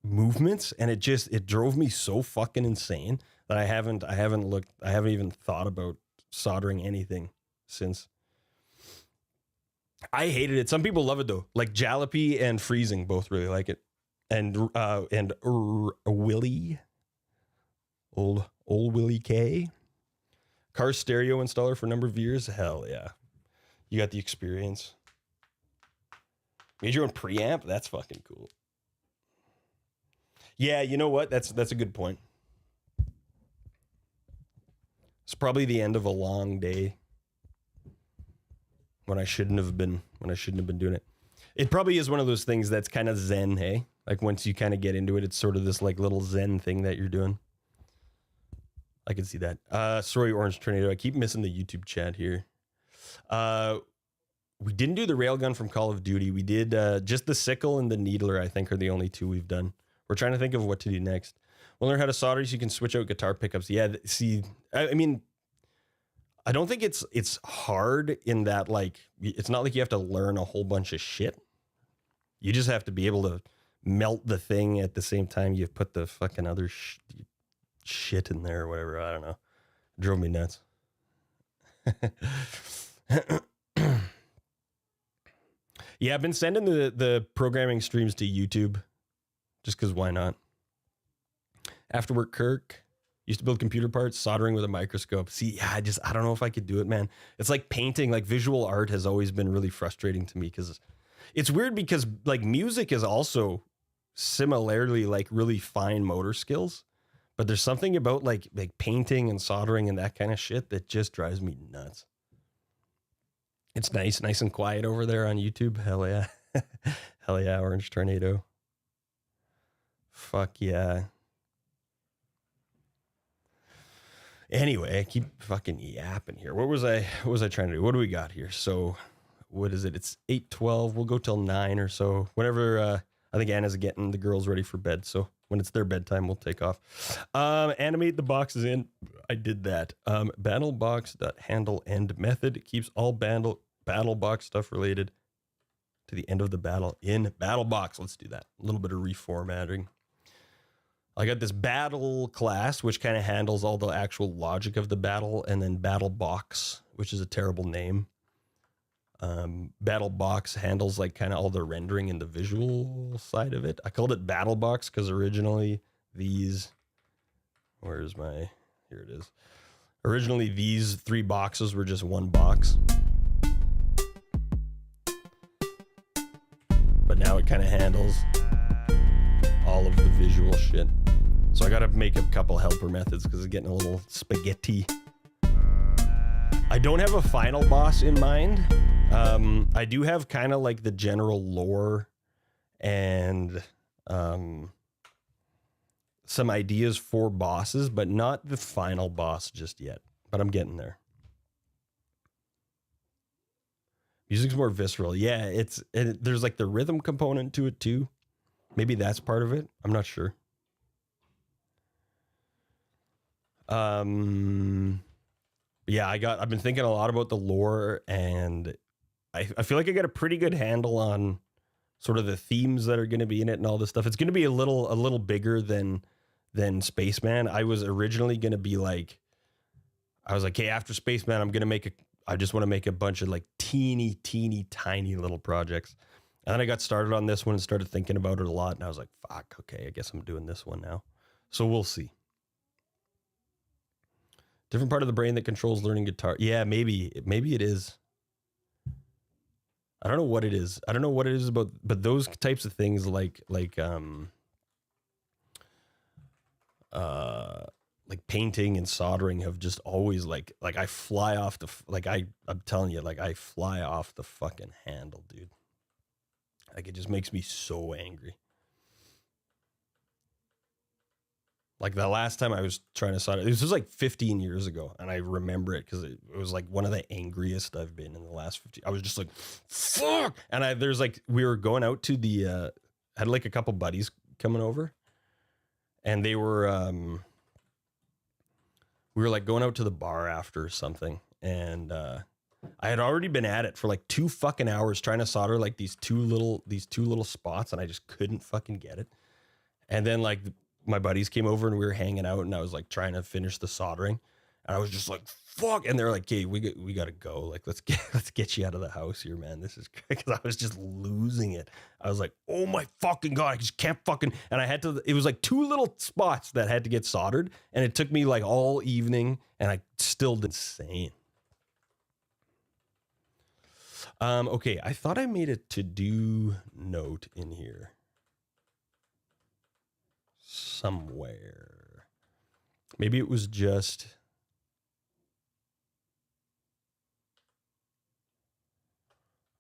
movements. And it drove me so fucking insane. that I haven't even thought about soldering anything since. I hated it. Some people love it though. Like Jalopy and Freezing both really like it. And Willie, old Willie K. Car stereo installer for a number of years. Hell yeah. You got the experience. Made your own preamp? That's fucking cool. Yeah, you know what? That's a good point. It's probably the end of a long day when I shouldn't have been doing it. It probably is one of those things that's kind of zen, hey? Like once you kind of get into it, it's sort of this like little zen thing that you're doing. I can see that. Sorry, Orange Tornado. I keep missing the YouTube chat here. We didn't do the railgun from Call of Duty. We did just the sickle and the needler, I think, are the only two we've done. We're trying to think of what to do next. We'll learn how to solder so you can switch out guitar pickups. Yeah, see, I mean, I don't think it's hard in that, like, it's not like you have to learn a whole bunch of shit. You just have to be able to melt the thing at the same time you put the fucking other shit in there or whatever. I don't know. It drove me nuts. Yeah, I've been sending the programming streams to YouTube just because why not? Afterwork Kirk used to build computer parts, soldering with a microscope. See, yeah, I don't know if I could do it, man. It's like painting, like visual art has always been really frustrating to me because it's weird because like music is also similarly like really fine motor skills, but there's something about like painting and soldering and that kind of shit that just drives me nuts. It's nice and quiet over there on YouTube. Hell yeah. Hell yeah, Orange Tornado. Fuck yeah. Anyway, I keep fucking yapping here. What was I trying to do? What do we got here? So what is it? It's 8:12. We'll go till 9 or so. Whenever I think Anna's getting the girls ready for bed. So when it's their bedtime, we'll take off. Animate the boxes in. I did that. Battlebox.handle end method. It keeps all battle box stuff related to the end of the battle in BattleBox. Let's do that. A little bit of reformatting. I got this battle class, which kind of handles all the actual logic of the battle, and then BattleBox, which is a terrible name. BattleBox handles like kind of all the rendering and the visual side of it. I called it BattleBox because originally these, here it is. Originally these 3 boxes were just one box. But now it kind of handles all of the visual shit. So I got to make a couple helper methods because it's getting a little spaghetti. I don't have a final boss in mind. I do have kind of like the general lore and some ideas for bosses, but not the final boss just yet. But I'm getting there. Music's more visceral. Yeah, there's like the rhythm component to it too. Maybe that's part of it. I'm not sure. Yeah, I've been thinking a lot about the lore, and I feel like I got a pretty good handle on sort of the themes that are going to be in it and all this stuff. It's going to be a little bigger than Spaceman. I was originally going to be like, hey, after Spaceman, I just want to make a bunch of like teeny tiny little projects. And then I got started on this one and started thinking about it a lot. And I was like, fuck, okay, I guess I'm doing this one now. So we'll see. Different part of the brain that controls learning guitar. Yeah, maybe it is. I don't know what it is. I don't know what it is about, but those types of things like painting and soldering have just always like I fly off the, I'm telling you, like I fly off the fucking handle, dude. Like it just makes me so angry. Like the last time I was trying to solder, this was like 15 years ago, and I remember it because it was like one of the angriest I've been in the last 15. I was just like, fuck. And we were going out to the, had like a couple buddies coming over, and they were, we were like going out to the bar after or something. And, I had already been at it for like 2 fucking hours trying to solder like these two little spots, and I just couldn't fucking get it. And then like my buddies came over and we were hanging out and I was like trying to finish the soldering and I was just like, fuck. And they're like, hey, we got to go. Like, let's get you out of the house here, man. This is great. Cause I was just losing it. I was like, oh my fucking God. I just can't fucking, and I had to, it was like 2 little spots that had to get soldered and it took me like all evening and I still did insane. Okay. I thought I made a to-do note in here somewhere. Maybe it was just,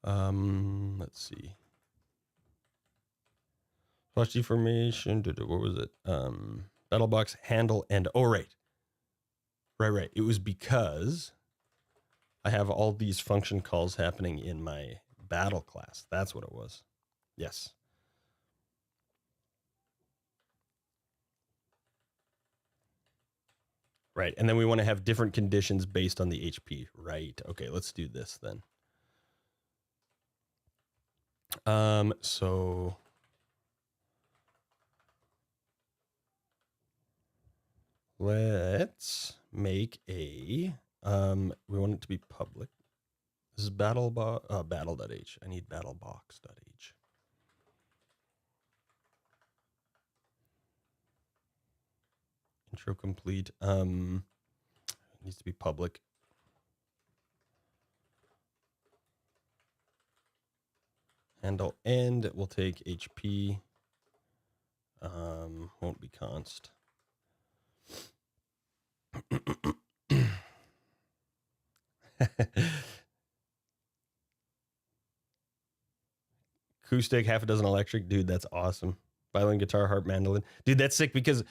let's see. Flush deformation. What was it? Battle box handle and right. It was because I have all these function calls happening in my battle class. That's what it was. Yes. Right. And then we want to have different conditions based on the HP. Right. Okay, let's do this then. So let's make a, we want it to be public. This is battle.h. I need battlebox.h. Intro complete. It needs to be public. Handle end will take HP. Won't be const. Acoustic, half a dozen electric. Dude, that's awesome. Violin, guitar, harp, mandolin. Dude, that's sick because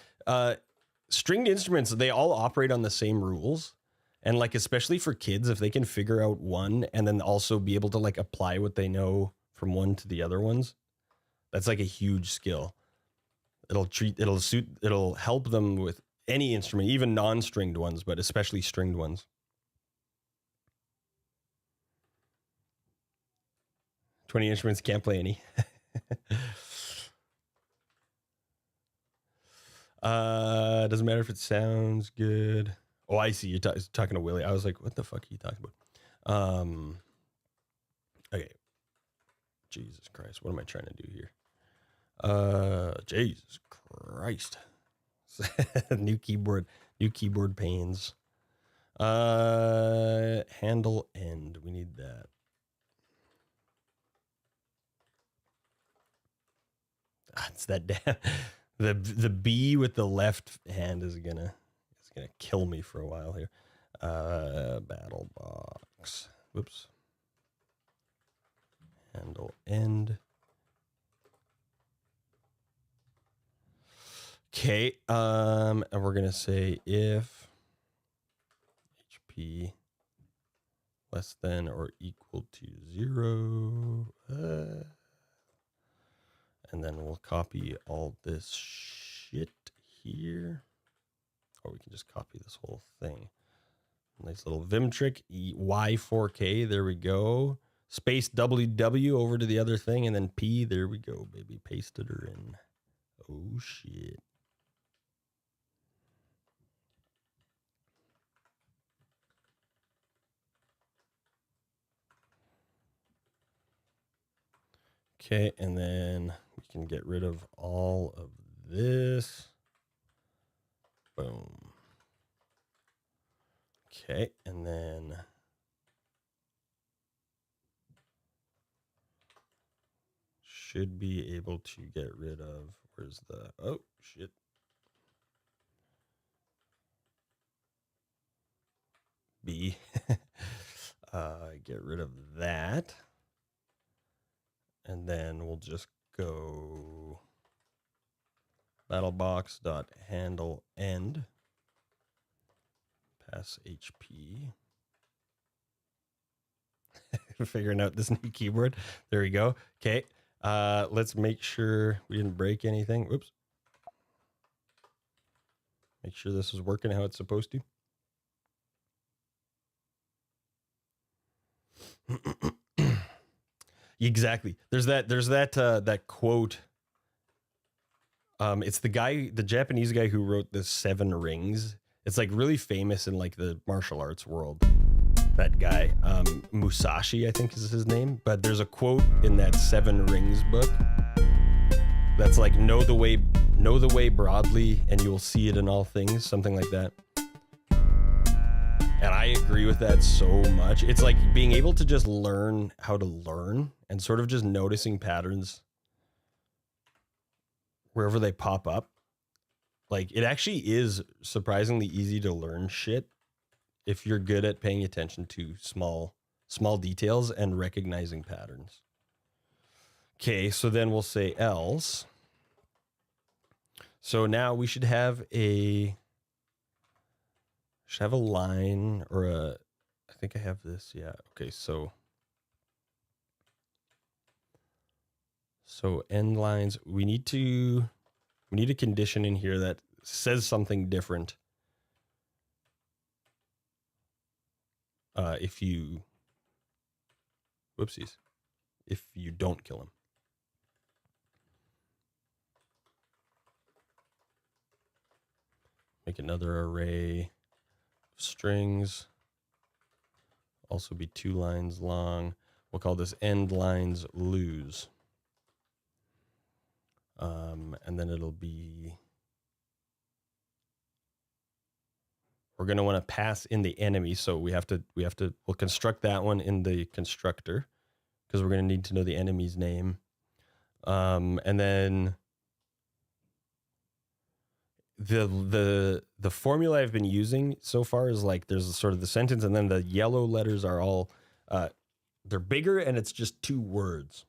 stringed instruments, they all operate on the same rules. And like, especially for kids, if they can figure out one and then also be able to like apply what they know from one to the other ones, that's like a huge skill. It'll help them with any instrument, even non-stringed ones, but especially stringed ones. 20 instruments, can't play any. Doesn't matter if it sounds good. Oh, I see. You're talking to Willie. I was like, what the fuck are you talking about? Okay. Jesus Christ. What am I trying to do here? Jesus Christ. New keyboard pains. Handle end. We need that. It's that damn the B with the left hand is gonna kill me for a while here. Battle box. Whoops. Handle end. Okay. And we're gonna say if HP less than or equal to 0. And then we'll copy all this shit here. Or we can just copy this whole thing. Nice little Vim trick. Y4K. There we go. Space WW over to the other thing. And then P. There we go, baby. Pasted her in. Oh, shit. Okay, and then we can get rid of all of this. Boom. Okay, and then should be able to get rid of, where's the, oh, shit. B. Get rid of that. And then we'll just go battlebox.handle end. Pass HP. Figuring out this new keyboard. There we go. Okay. Let's make sure we didn't break anything. Whoops. Make sure this is working how it's supposed to. Exactly. There's that quote It's the Japanese guy who wrote the Seven Rings. It's like really famous in like the martial arts world. That guy, Musashi, I think is his name. But there's a quote in that Seven Rings book that's like know the way broadly, and you will see it in all things, something like that. And I agree with that so much. It's like being able to just learn how to learn and sort of just noticing patterns wherever they pop up. Like it actually is surprisingly easy to learn shit if you're good at paying attention to small details and recognizing patterns. Okay, so then we'll say else. So now we should have a line or I think I have this. Yeah. Okay, so end lines, we need a condition in here that says something different. If you don't kill him. Make another array of strings. Also be 2 lines long. We'll call this end lines lose. And then it'll be, we're going to want to pass in the enemy. So we'll construct that one in the constructor because we're going to need to know the enemy's name. And then the formula I've been using so far is like there's sort of the sentence, and then the yellow letters are all they're bigger, and it's just 2 words.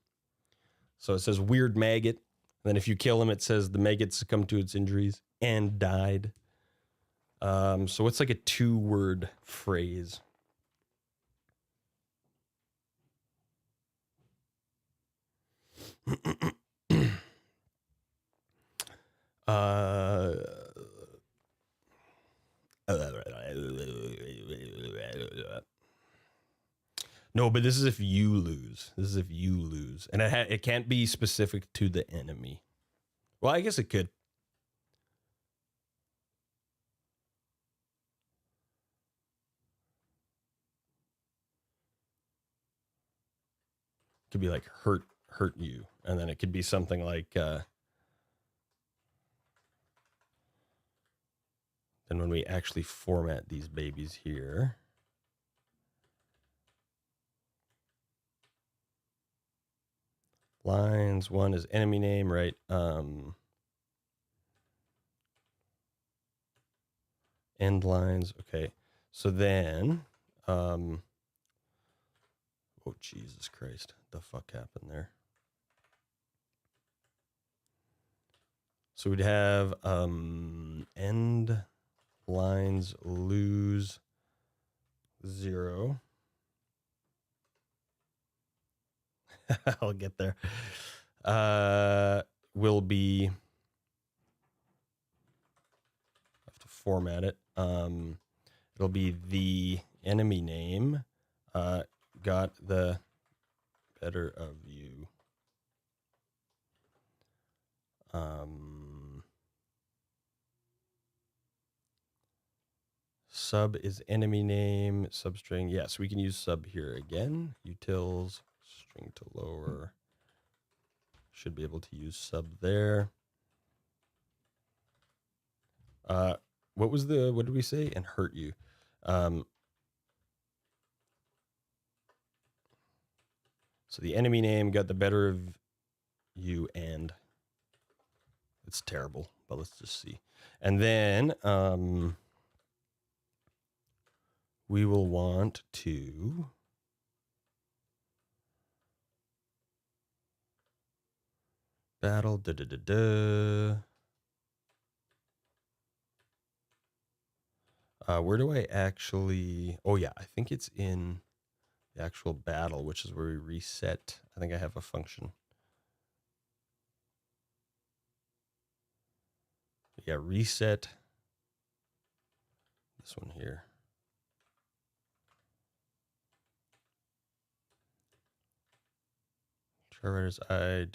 So it says weird maggot. And then if you kill him, it says the maggot succumbed to its injuries and died. So it's like a 2-word phrase. No, but this is if you lose. And it can't be specific to the enemy. Well, I guess it could. Could be like hurt you. And then it could be something like then when we actually format these babies here, lines 1 is enemy name, right? End lines. Okay. So then, oh, Jesus Christ. The fuck happened there? So we'd have end lines lose 0. I'll get there. Will be, have to format it. It'll be the enemy name got the better of you. Sub is enemy name, substring. Yes, we can use sub here again. Utils, string to lower. Should be able to use sub there. What did we say? And hurt you. So the enemy name got the better of you, and it's terrible, but let's just see. And then we will want to battle where do I actually, oh yeah, I think it's in the actual battle, which is where we reset. I think I have a function. Yeah, reset this one here. Char writers I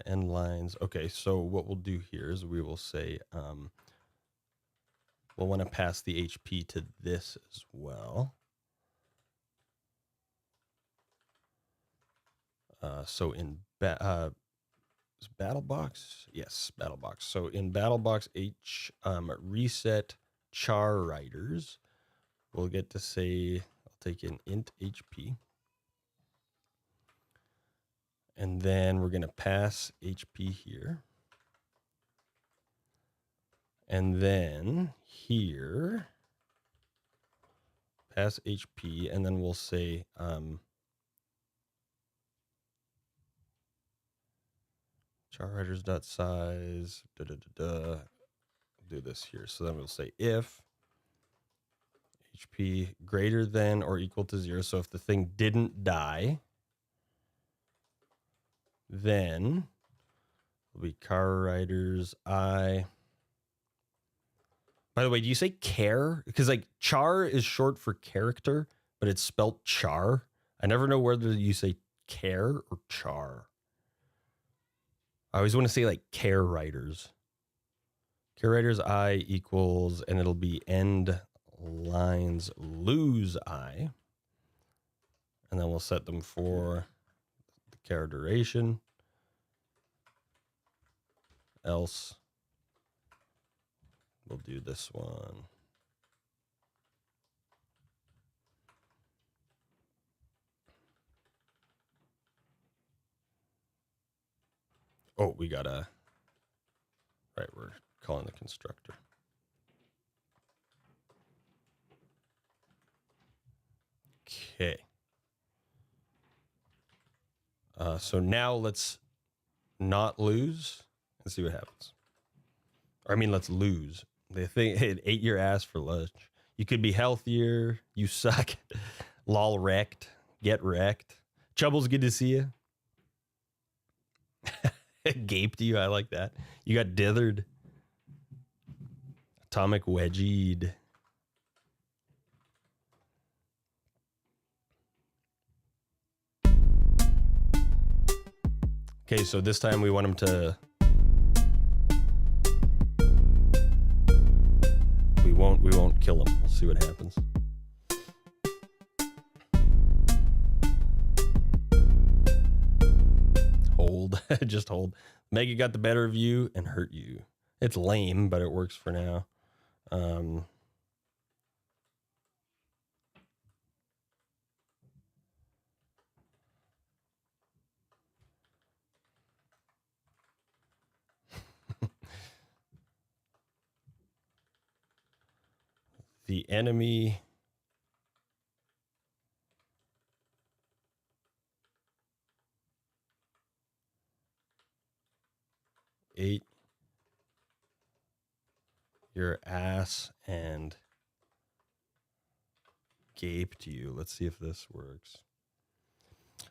end lines. Okay, so what we'll do here is we will say we'll want to pass the HP to this as well. So in battle box, yes, battle box. So in battle box reset char writers, we'll get to say I'll take an int HP. And then we're going to pass HP here. And then here, pass HP, and then we'll say charwriters.size, do this here. So then we'll say if HP greater than or equal to 0. So if the thing didn't die, then it'll be car writers I. By the way, do you say care? Because like char is short for character, but it's spelt char. I never know whether you say care or char. I always want to say like care writers. Care writers I equals, and it'll be end lines lose I. And then we'll set them for the care duration. Else we'll do this one. Oh, we gotta, right, we're calling the constructor. Okay. So now let's not lose and see what happens. Or I mean, let's lose. The thing, it ate your ass for lunch. You could be healthier. You suck. Lol wrecked. Get wrecked. Chubble's good to see you. Gaped you. I like that. You got dithered. Atomic wedgied. Okay, so this time we want him to. We won't kill him. We'll see what happens. Hold. Just hold. Mega got the better of you and hurt you. It's lame, but it works for now. The enemy ate your ass and gaped you. Let's see if this works.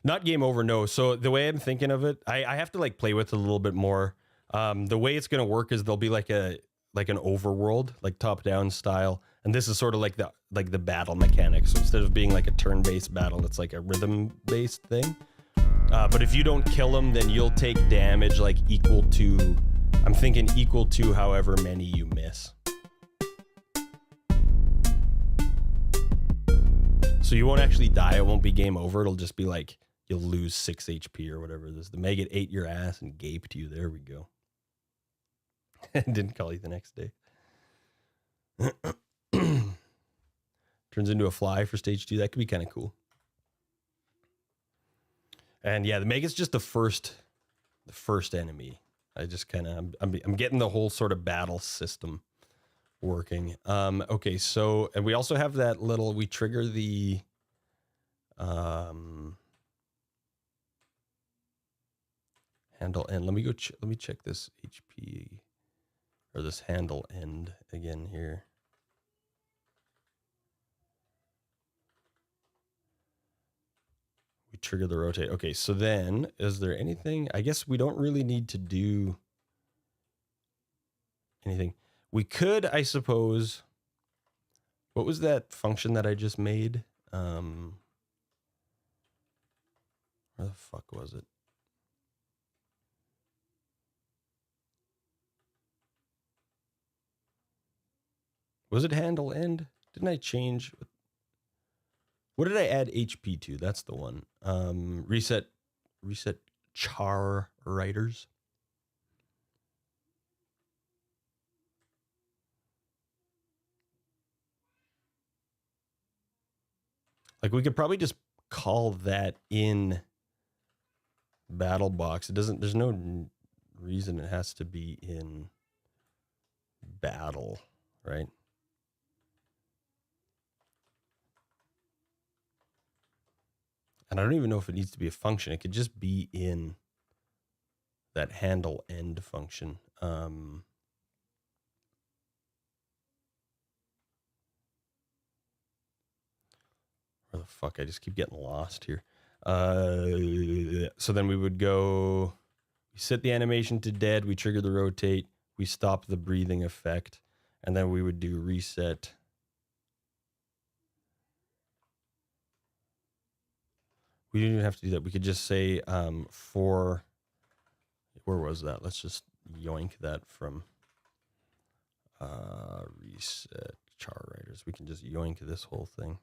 Not game over, no. So the way I'm thinking of it, I have to like play with it a little bit more. The way it's gonna work is there'll be like an overworld, like top-down style, and this is sort of like the battle mechanics. So instead of being like a turn-based battle, it's like a rhythm-based thing. But if you don't kill them, then you'll take damage like equal to, I'm thinking equal to however many you miss. So you won't actually die. It won't be game over. It'll just be like you'll lose 6 HP or whatever it is. The Megat ate your ass and gaped you. There we go. Didn't call you the next day. Turns into a fly for stage 2. That could be kind of cool. And yeah, the Megat's just the first enemy. I just kind of I'm getting the whole sort of battle system working. Okay, so and we also have that little, we trigger the handle end. Let me check this HP or this handle end again here. We trigger the rotate. Okay, so then is there anything? I guess we don't really need to do anything. We could, I suppose. What was that function that I just made? Where the fuck was it? Was it handle end? Didn't I change? What did I add HP to? That's the one. Reset char writers. Like we could probably just call that in battle box. It doesn't, there's no reason it has to be in battle, right? And I don't even know if it needs to be a function. It could just be in that handle end function. Where the fuck? I just keep getting lost here. So then we would go, we set the animation to dead, we trigger the rotate, we stop the breathing effect, and then we would do reset. We didn't even have to do that. We could just say for, where was that? Let's just yoink that from reset char writers. We can just yoink this whole thing.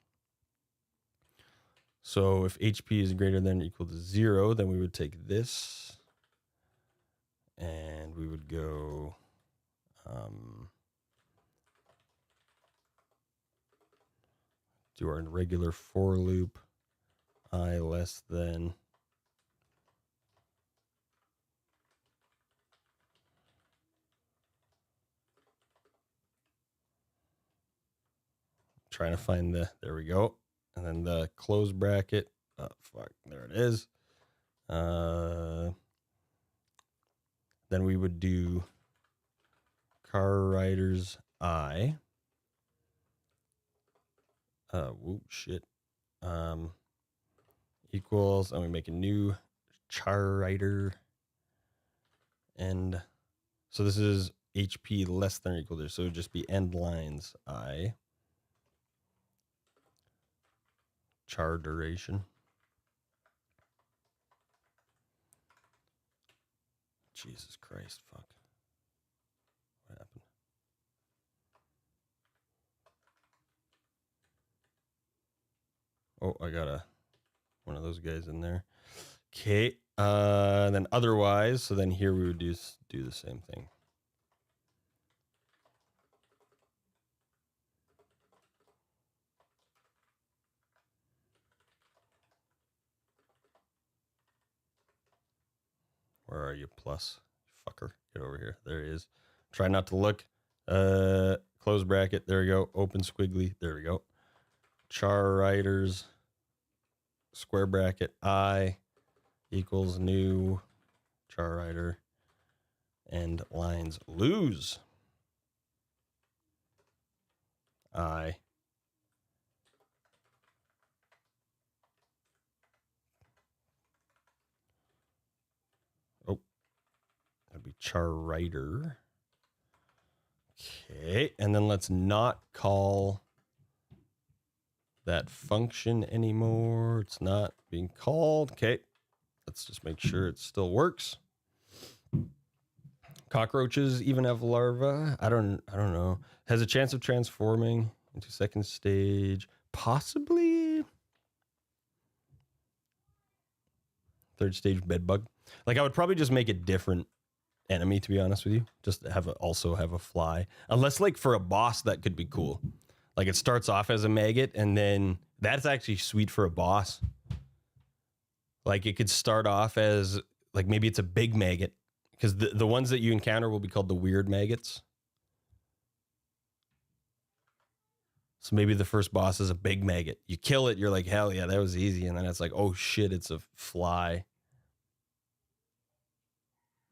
So if HP is greater than or equal to 0, then we would take this and we would go do our regular for loop, I less than trying to find the, there we go. And then the close bracket. Oh, fuck, there it is. Then we would do car riders I. Whoop, shit. Equals, and we make a new char rider. And so this is HP less than or equal to, so it would just be end lines I. Char duration. Jesus Christ, fuck. What happened? Oh, I got one of those guys in there. Okay. Then otherwise, so then here we would do the same thing. Where are you, plus? Fucker. Get over here. There he is. Try not to look. Close bracket. There we go. Open squiggly. There we go. Char writers. Square bracket. I equals new char writer. And lines lose. I. That'd be char writer. Okay, and then let's not call that function anymore. It's not being called. Okay, let's just make sure it still works. Cockroaches even have larvae. I don't know. Has a chance of transforming into second stage. Possibly. Third stage bedbug. Like I would probably just make it different enemy, to be honest with you. Just also have a fly. Unless like for a boss that could be cool. Like it starts off as a maggot and then that's actually sweet for a boss. Like it could start off as like maybe it's a big maggot because the ones that you encounter will be called the weird maggots. So maybe the first boss is a big maggot. You kill it, you're like, hell yeah, that was easy. And then it's like, oh shit, it's a fly.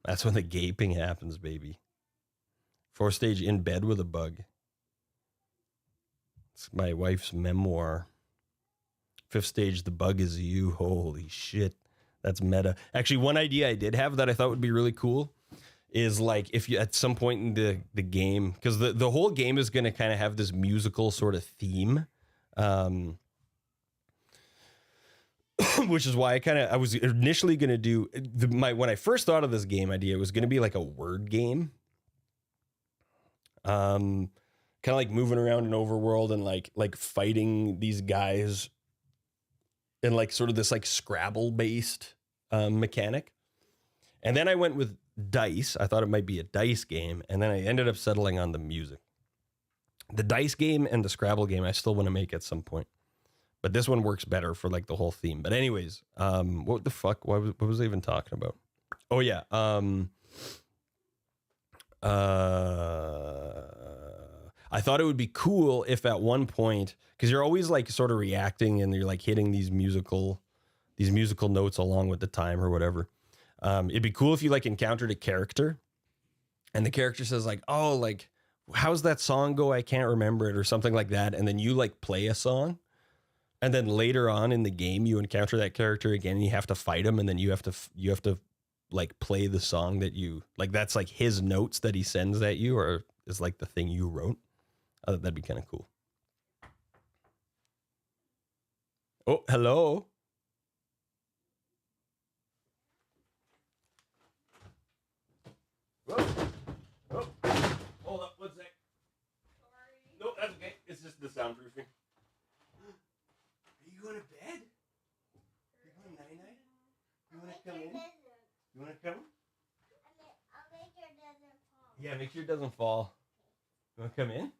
That's when the gaping happens, baby. 4th stage in bed with a bug. It's my wife's memoir. 5th stage, the bug is you. Holy shit. That's meta. Actually, one idea I did have that I thought would be really cool is like if you at some point in the game, because the whole game is going to kind of have this musical sort of theme. Which is why I was initially going to do when I first thought of this game idea, it was going to be like a word game. kind of like moving around an overworld and like fighting these guys in like sort of this like Scrabble based mechanic. And then I went with dice. I thought it might be a dice game, and then I ended up settling on the music. The dice game and the Scrabble game I still want to make at some point, but this one works better for like the whole theme. But anyways, what the fuck? What was I even talking about? Oh yeah. I thought it would be cool if at one point, because you're always like sort of reacting and you're like hitting these musical notes along with the time or whatever. It'd be cool if you like encountered a character and the character says like, oh, like, how's that song go? I can't remember it or something like that. And then you like play a song. And then later on in the game, you encounter that character again and you have to fight him. And then you have to like play the song that you like. That's like his notes that he sends at you, or is like the thing you wrote. That'd be kind of cool. Oh, hello. Whoa. Oh, hold up, one sec. Sorry. No, that's okay. It's just the soundproofing. Are you going to bed? Are you going night-night? You want to come in? You want to come? I'll make sure it doesn't fall. Yeah, make sure it doesn't fall. You want to come in?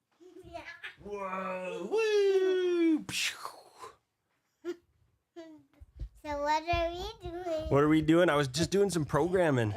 Yeah. Whoa! Woo! So what are we doing? What are we doing? I was just doing some programming.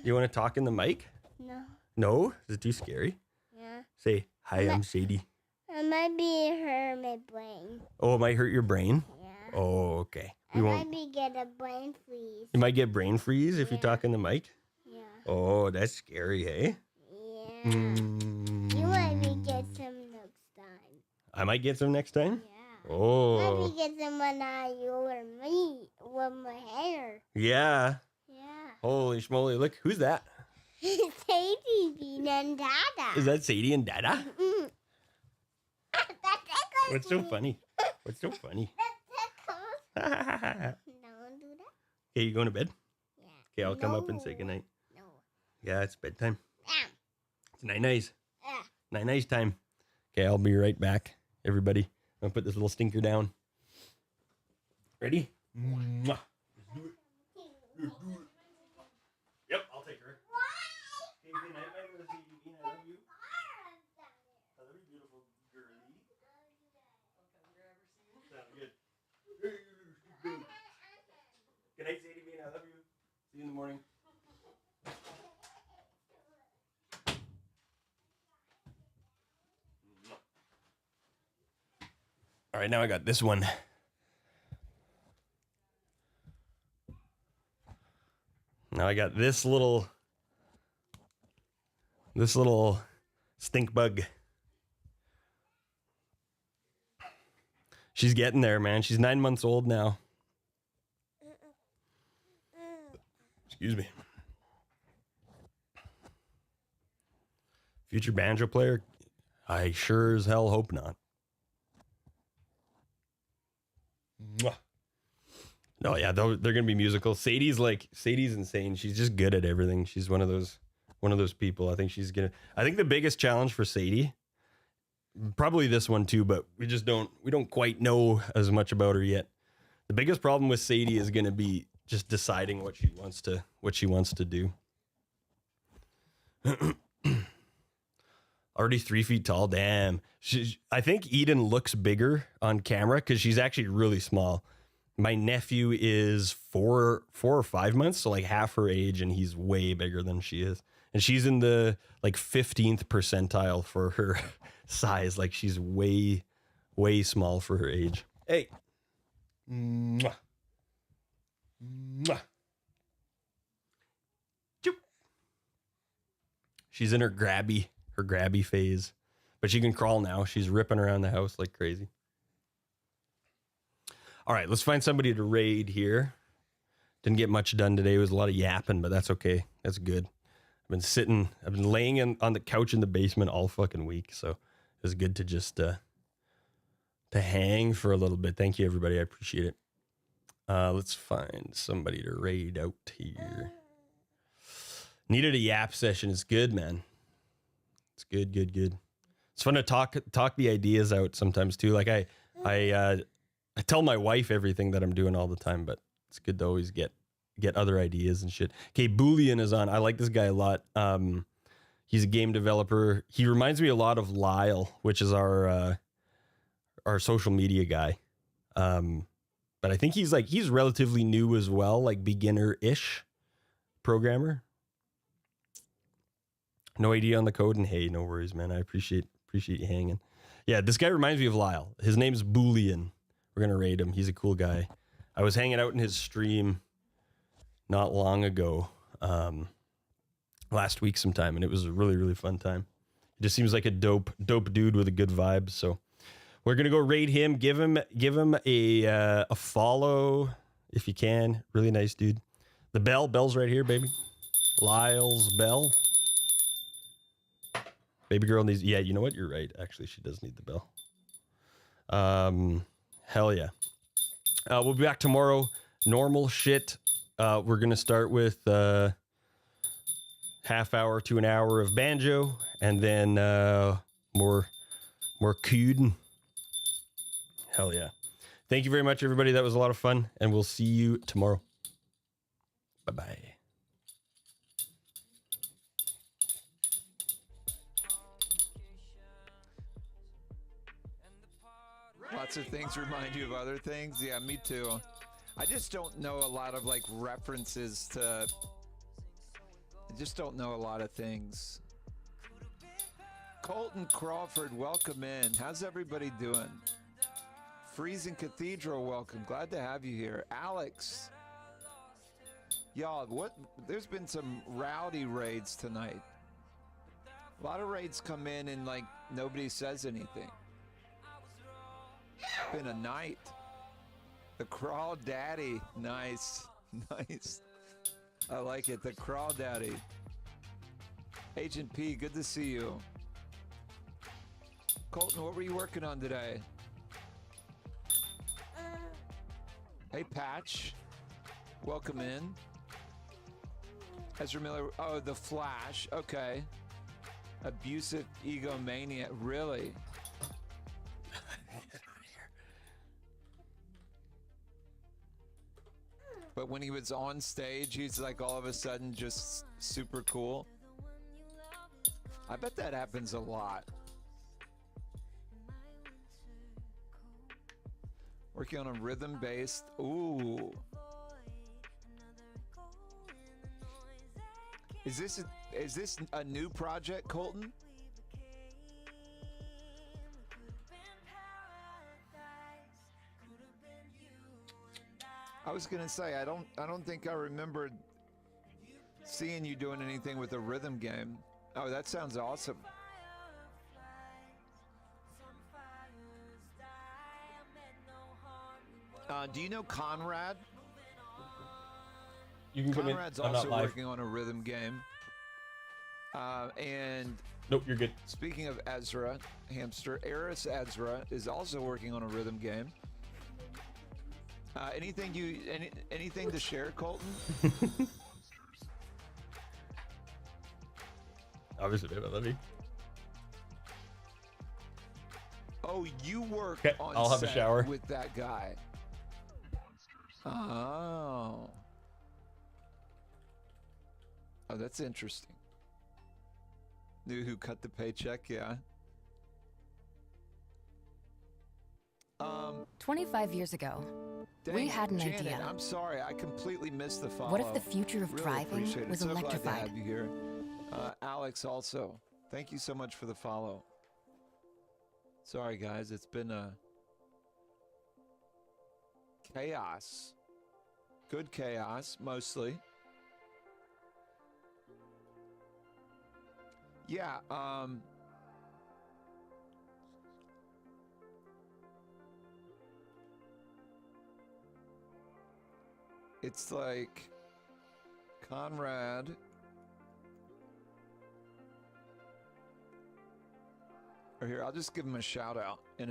You want to talk in the mic? No. No? Is it too scary? Yeah. Say, hi, I'm Sadie. It might be hurt my brain. Oh, it might hurt your brain? Yeah. Oh, okay. I might be get a brain freeze. You might get brain freeze if you talk in the mic? Yeah. Oh, that's scary, hey? Yeah. You might be get some next time. I might get some next time? Yeah. Oh. Maybe get some when you or me with my hair. Yeah. Yeah. Holy schmoly. Look, who's that? Sadie Bean and Dada. Is that Sadie and Dada? Mm. What's so funny? What's so funny? Don't do that. Okay, you going to bed? Yeah. Okay, I'll come up and say goodnight. No. Yeah, it's bedtime. Yeah. It's night-nights. Yeah. Night-nights time. Okay, I'll be right back, everybody. I'm going to put this little stinker down. Ready? Mwah. Let's do it. Let's do it. Yep, I'll take her. Okay, good night, my little Sadie Bean. I love you. I love you, beautiful girlie. Sound good. Good night, Sadie Bean. I love you. See you in the morning. All right, now I got this one. Now I got this little stink bug. She's getting there, man. She's 9 months old now. Excuse me. Future banjo player? I sure as hell hope not. Mwah. No, yeah, they're gonna be musical. Sadie's insane. She's just good at everything. She's one of those people. I think the biggest challenge for Sadie, probably this one too, but we don't quite know as much about her yet. The biggest problem with Sadie is gonna be just deciding what she wants to do. Already 3 feet tall. Damn. I think Eden looks bigger on camera because she's actually really small. My nephew is 4 or 5 months, so like half her age, and he's way bigger than she is. And she's in the like 15th percentile for her size. Like she's way, way small for her age. Hey. Mwah. Mwah. Choop. She's in her grabby phase, but she can crawl now. She's ripping around the house like crazy. All right, let's find somebody to raid here. Didn't get much done today. It was a lot of yapping, but that's okay. That's good. I've been laying on the couch in the basement all fucking week, so it was good to just to hang for a little bit. Thank you, everybody. I appreciate it. Let's find somebody to raid out here. Needed a yap session. It's good, man. It's good. It's fun to talk the ideas out sometimes too. Like I tell my wife everything that I'm doing all the time, but it's good to always get other ideas and shit. Okay, Boolean is on. I like this guy a lot. He's a game developer. He reminds me a lot of Lyle, which is our social media guy. But I think he's relatively new as well, like beginner-ish programmer. No idea on the code, and hey, no worries, man. I appreciate you hanging. Yeah, this guy reminds me of Lyle. His name's Boolean. We're gonna raid him. He's a cool guy. I was hanging out in his stream not long ago, last week sometime, and it was a really, really fun time. He just seems like a dope dude with a good vibe. So we're gonna go raid him. Give him a follow if you can. Really nice dude. The bell's right here, baby. Lyle's bell. Baby girl needs. Yeah, you know what? You're right. Actually, she does need the bell. Hell yeah. We'll be back tomorrow. Normal shit. We're gonna start with half hour to an hour of banjo, and then more coodin'. Hell yeah. Thank you very much, everybody. That was a lot of fun, and we'll see you tomorrow. Bye-bye. Lots of things remind you of other things. Yeah, me too. I just don't know a lot of like references to. I just don't know a lot of things. Colton Crawford, welcome in. How's everybody doing? Freezing Cathedral, welcome. Glad to have you here. Alex. Y'all, there's been some rowdy raids tonight. A lot of raids come in and like nobody says anything. Been a night. The Crawl Daddy. Nice. Nice. I like it. The Crawl Daddy. Agent P, good to see you. Colton, what were you working on today? Hey, Patch. Welcome in. Ezra Miller. Oh, The Flash. Okay. Abusive egomania. Really? But when he was on stage, he's like all of a sudden just super cool. I bet that happens a lot. Working on a rhythm-based. Ooh. Is this a new project, Colton? I was gonna say I don't think I remembered seeing you doing anything with a rhythm game. Oh, that sounds awesome. Do you know Conrad? You can come in. Conrad's I'm also not live. working on a rhythm game. And Nope, you're good. speaking of Ezra Hamster, Eris Ezra is also working on a rhythm game. Anything to share, Colton? Obviously, babe, I love you. Oh, you work Okay, on I'll have a set shower. with that guy. Oh. Oh, that's interesting. Knew who cut the paycheck, yeah. 25 years ago, Dang, we had an Janet, idea. I'm sorry, I completely missed the follow. What if the future of Really driving appreciate it. was So glad to electrified? have you here. Alex also. Thank you so much for the follow. Sorry guys, it's been chaos. Good chaos, mostly. Yeah, it's like Conrad. Or here, I'll just give him a shout out in